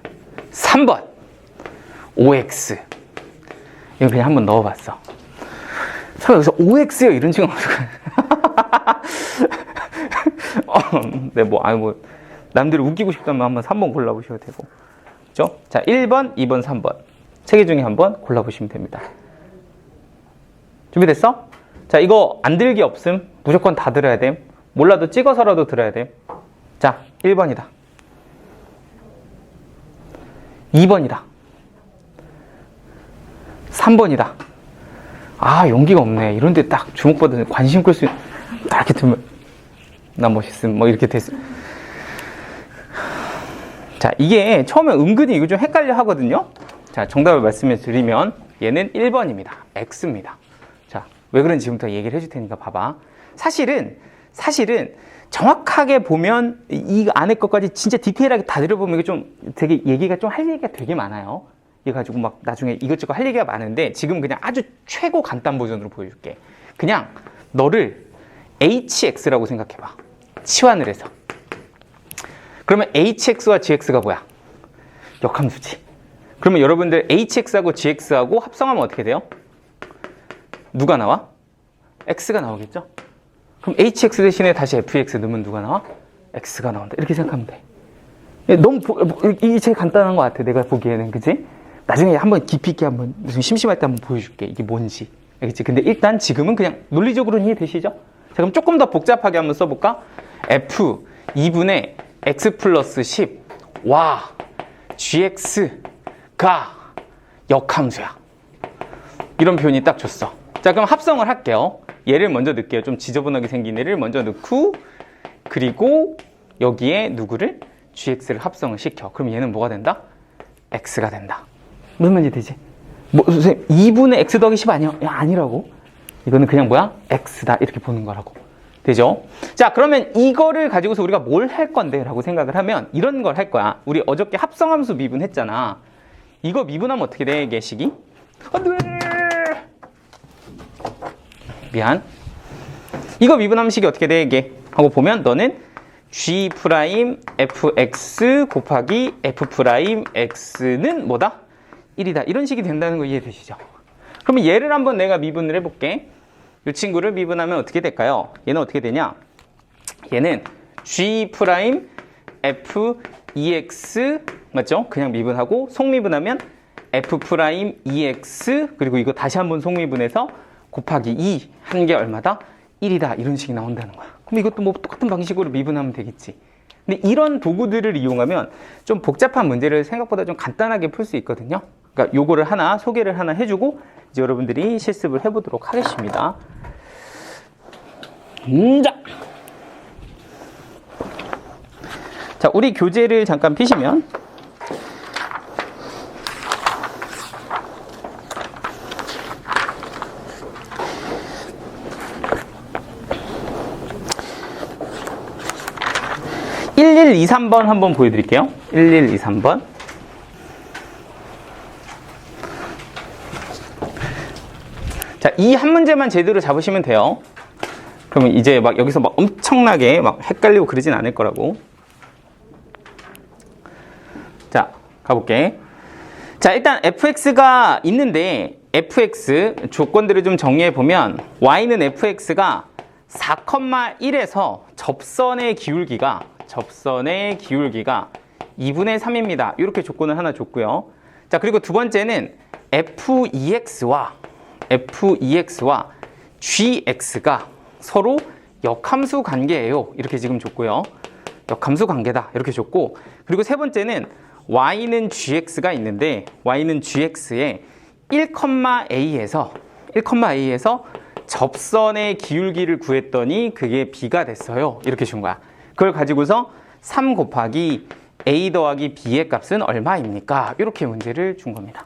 3번 5x. 이거 그냥 한번 넣어봤어. 설마 여기서 5x요? 이런 식으로 남들을 웃기고 싶다면 한번 3번 골라보셔도 되고. 그죠? 자, 1번, 2번, 3번. 세 개 중에 한번 골라보시면 됩니다. 준비됐어? 자, 이거 안 들기 없음. 무조건 다 들어야 돼. 몰라도 찍어서라도 들어야 돼. 자, 1번이다. 2번이다. 3번이다. 용기가 없네. 이런데 딱 주목받은 관심 끌 수 있는, 딱 이렇게 들면, 나 멋있음. 뭐 이렇게 됐어. 자, 이게 처음에 은근히 이거 좀 헷갈려 하거든요. 자, 정답을 말씀해 드리면 얘는 1번입니다. X입니다. 자, 왜 그런지 지금부터 얘기를 해줄 테니까 봐봐. 사실은 정확하게 보면 이 안에 것까지 진짜 디테일하게 다 들어보면 이게 좀 되게 얘기가 좀 할 얘기가 되게 많아요. 이거 가지고 막 나중에 이것저것 할 얘기가 많은데, 지금 그냥 아주 최고 간단 버전으로 보여줄게. 그냥 너를 hx라고 생각해봐. 치환을 해서. 그러면 hx와 gx가 뭐야? 역함수지. 그러면 여러분들 hx하고 gx하고 합성하면 어떻게 돼요? 누가 나와? x가 나오겠죠? 그럼 hx 대신에 다시 fx 넣으면 누가 나와? x가 나온다. 이렇게 생각하면 돼. 너무 이게 제일 간단한 것 같아. 내가 보기에는. 그치? 나중에 한번 깊이 있게 한번 심심할 때 한번 보여줄게. 이게 뭔지. 알겠지? 근데 일단 지금은 그냥 논리적으로는 이해되시죠? 자, 그럼 조금 더 복잡하게 한번 써볼까? f 2분의 x 플러스 10 와 gx가 역함수야. 이런 표현이 딱 줬어. 자, 그럼 합성을 할게요. 얘를 먼저 넣을게요. 좀 지저분하게 생긴 애를 먼저 넣고, 그리고 여기에 누구를? gx를 합성을 시켜. 그럼 얘는 뭐가 된다? x가 된다. 무슨 말인지 되지? 선생님 2분의 x 더하기 10 아니야? 야, 아니라고. 이거는 그냥 뭐야? x다 이렇게 보는 거라고. 되죠? 자, 그러면 이거를 가지고서 우리가 뭘 할 건데 라고 생각을 하면 이런 걸 할 거야. 우리 어저께 합성함수 미분했잖아. 이거 미분하면 어떻게 돼? 이게 식이? 미안. 이거 미분하면 식이 어떻게 돼? 이게 하고 보면 너는 g' fx 곱하기 f'x는 뭐다? 1이다. 이런 식이 된다는 거 이해되시죠? 그러면 얘를 한번 내가 미분을 해볼게. 이 친구를 미분하면 어떻게 될까요? 얘는 어떻게 되냐? 얘는 g' f(ex) 맞죠? 그냥 미분하고 속미분하면 f'(ex) 그리고 이거 다시 한번 속미분해서 곱하기 2 한 게 얼마다? 1이다. 이런 식이 나온다는 거야. 그럼 이것도 뭐 똑같은 방식으로 미분하면 되겠지. 근데 이런 도구들을 이용하면 좀 복잡한 문제를 생각보다 좀 간단하게 풀 수 있거든요. 그러니까 요거를 하나 소개를 하나 해주고 이제 여러분들이 실습을 해보도록 하겠습니다. 자, 우리 교재를 잠깐 피시면 (11, 2, 3번) 한번 보여드릴게요. 11, 2, 3번. 자, 이 한 문제만 제대로 잡으시면 돼요. 그러면 이제 막 여기서 막 엄청나게 막 헷갈리고 그러진 않을 거라고. 자, 가볼게. 자, 일단 fx가 있는데 fx 조건들을 좀 정리해 보면 y는 fx가 4,1에서 접선의 기울기가 2분의 3입니다. 이렇게 조건을 하나 줬고요. 자, 그리고 두 번째는 fex와 gx가 서로 역함수 관계예요. 이렇게 지금 줬고요. 역함수 관계다. 이렇게 줬고, 그리고 세 번째는 y는 gx가 있는데 y는 gx에 1,a에서 접선의 기울기를 구했더니 그게 b가 됐어요. 이렇게 준 거야. 그걸 가지고서 3 곱하기 a 더하기 b의 값은 얼마입니까? 이렇게 문제를 준 겁니다.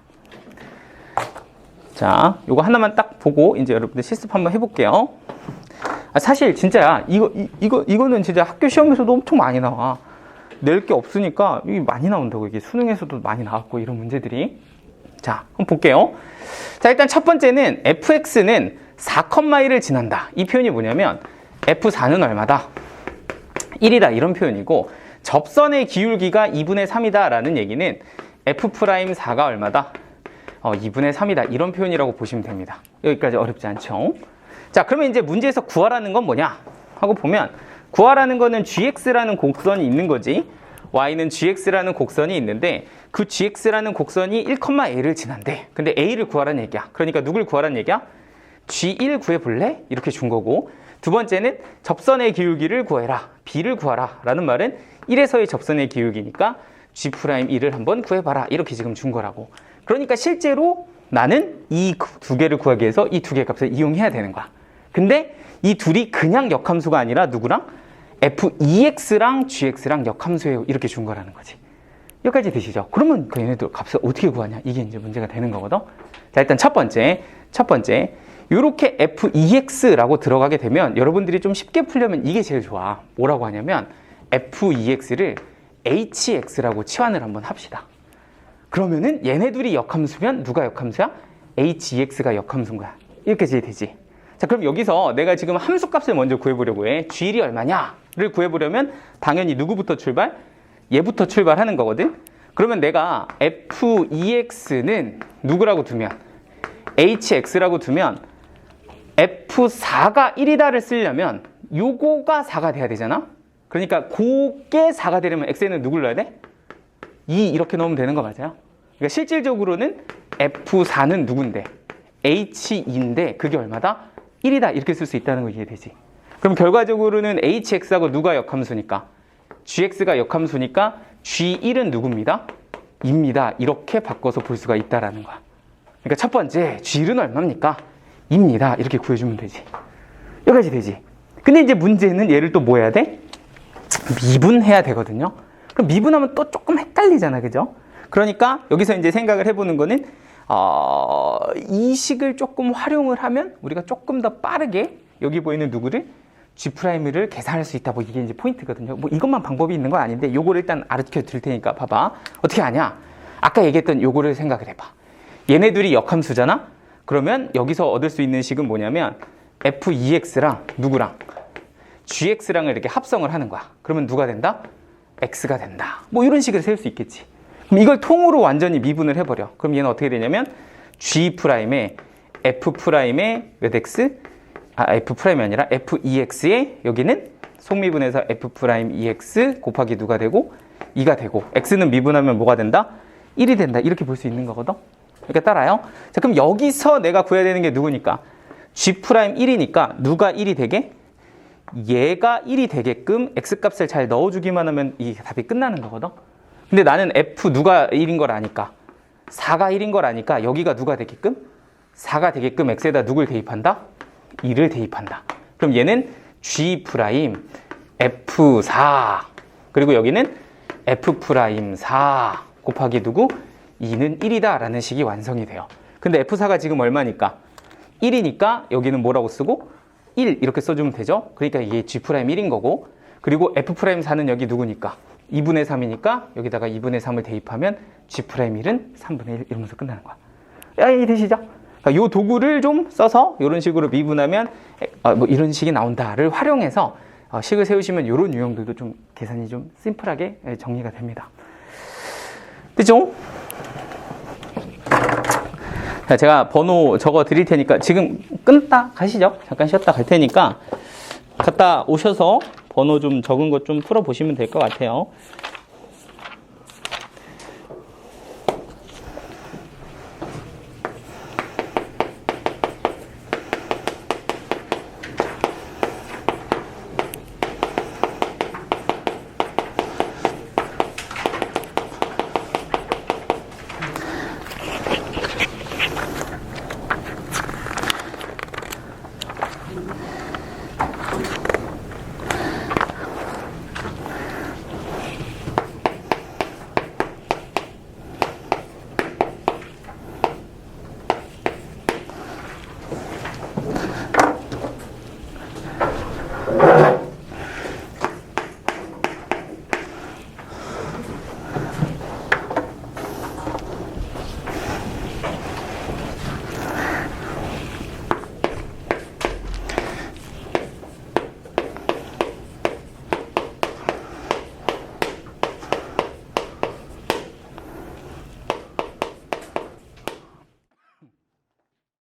자, 요거 하나만 딱 보고 이제 여러분들 실습 한번 해볼게요. 사실 진짜야. 이거는 진짜 학교 시험에서도 엄청 많이 나와. 낼 게 없으니까 이게 많이 나온다고. 이게 수능에서도 많이 나왔고 이런 문제들이. 자, 한번 볼게요. 자, 일단 첫 번째는 fx는 4,1을 지난다. 이 표현이 뭐냐면 f4는 얼마다? 1이다. 이런 표현이고, 접선의 기울기가 2분의 3이다 라는 얘기는 f'4가 얼마다? 2분의 3이다. 이런 표현이라고 보시면 됩니다. 여기까지 어렵지 않죠? 자, 그러면 이제 문제에서 구하라는 건 뭐냐 하고 보면, 구하라는 거는 gx라는 곡선이 있는 거지. y는 gx라는 곡선이 있는데 그 gx라는 곡선이 1,a를 지난대. 근데 a를 구하라는 얘기야. 그러니까 누굴 구하라는 얘기야? g1 구해볼래? 이렇게 준 거고, 두 번째는 접선의 기울기를 구해라, b를 구하라 라는 말은 1에서의 접선의 기울기니까 g'1을 한번 구해봐라. 이렇게 지금 준 거라고. 그러니까 실제로 나는 이 두 개를 구하기 위해서 이 두 개의 값을 이용해야 되는 거야. 근데 이 둘이 그냥 역함수가 아니라 누구랑? f(ex)랑 gx랑 역함수예요. 이렇게 준 거라는 거지. 여기까지 되시죠? 그러면 그 얘네들 값을 어떻게 구하냐? 이게 이제 문제가 되는 거거든. 자, 일단 첫 번째. 요렇게 f(ex)라고 들어가게 되면 여러분들이 좀 쉽게 풀려면 이게 제일 좋아. 뭐라고 하냐면 f(ex)를 hx라고 치환을 한번 합시다. 그러면은 얘네 둘이 역함수면 누가 역함수야? hex가 역함수인 거야. 이렇게 되지. 자, 그럼 여기서 내가 지금 함수값을 먼저 구해보려고 해. g1이 얼마냐를 구해보려면 당연히 누구부터 출발? 얘부터 출발하는 거거든. 그러면 내가 f(ex는) 누구라고 두면? hx라고 두면 f4가 1이다를 쓰려면 요거가 4가 돼야 되잖아. 그러니까 그게 4가 되려면 x에는 누굴 넣어야 돼? 2 이렇게 넣으면 되는 거 맞아요? 그러니까 실질적으로는 f4는 누군데? h2인데 그게 얼마다? 1이다. 이렇게 쓸 수 있다는 거 이해되지? 그럼 결과적으로는 hx하고 누가 역함수니까? gx가 역함수니까 g1은 누굽니다? 2입니다. 이렇게 바꿔서 볼 수가 있다라는 거야. 그러니까 첫 번째, g1은 얼마입니까? 2입니다. 이렇게 구해주면 되지. 여기까지 되지. 근데 이제 문제는 얘를 또 뭐 해야 돼? 미분해야 되거든요. 그럼 미분하면 또 조금 헷갈리잖아. 그죠? 그러니까 여기서 이제 생각을 해보는 거는 이 식을 조금 활용을 하면 우리가 조금 더 빠르게 여기 보이는 누구를 G'를 계산할 수 있다. 뭐 이게 이제 포인트거든요. 뭐 이것만 방법이 있는 건 아닌데 요거를 일단 가르쳐 드릴 테니까 봐봐. 어떻게 하냐? 아까 얘기했던 요거를 생각을 해봐. 얘네 둘이 역함수잖아? 그러면 여기서 얻을 수 있는 식은 뭐냐면 f2x랑 누구랑? gx랑을 이렇게 합성을 하는 거야. 그러면 누가 된다? x가 된다. 뭐 이런 식으로 세울 수 있겠지. 그럼 이걸 통으로 완전히 미분을 해버려. 그럼 얘는 어떻게 되냐면 G'에 F'의 몇 x? F'이 아니라 F2x에 여기는 속미분해서 F'2x 곱하기 누가 되고 2가 되고 x는 미분하면 뭐가 된다? 1이 된다. 이렇게 볼 수 있는 거거든. 그러니까 따라요. 자, 그럼 여기서 내가 구해야 되는 게 누구니까? G'1이니까 누가 1이 되게? 얘가 1이 되게끔 x값을 잘 넣어주기만 하면 이 답이 끝나는 거거든. 근데 나는 f 누가 1인 걸 아니까 4가 1인 걸 아니까 여기가 누가 되게끔? 4가 되게끔 x에다 누굴 대입한다? 2를 대입한다. 그럼 얘는 G' F4 그리고 여기는 F'4 곱하기 누구? 2는 1이다 라는 식이 완성이 돼요. 근데 F4가 지금 얼마니까? 1이니까 여기는 뭐라고 쓰고? 1 이렇게 써주면 되죠. 그러니까 이게 G'1인 거고 그리고 F'4는 여기 누구니까? 2분의 3이니까 여기다가 2분의 3을 대입하면 G'1은 3분의 1 이러면서 끝나는 거야. 이해되시죠? 이 도구를 좀 써서 이런 식으로 미분하면 뭐 이런 식이 나온다를 활용해서 식을 세우시면 이런 유형들도 좀 계산이 좀 심플하게 정리가 됩니다. 됐죠? 자, 제가 번호 적어 드릴 테니까 지금 끊다 가시죠. 잠깐 쉬었다 갈 테니까 갔다 오셔서 번호 좀 적은 것 좀 풀어 보시면 될 것 같아요.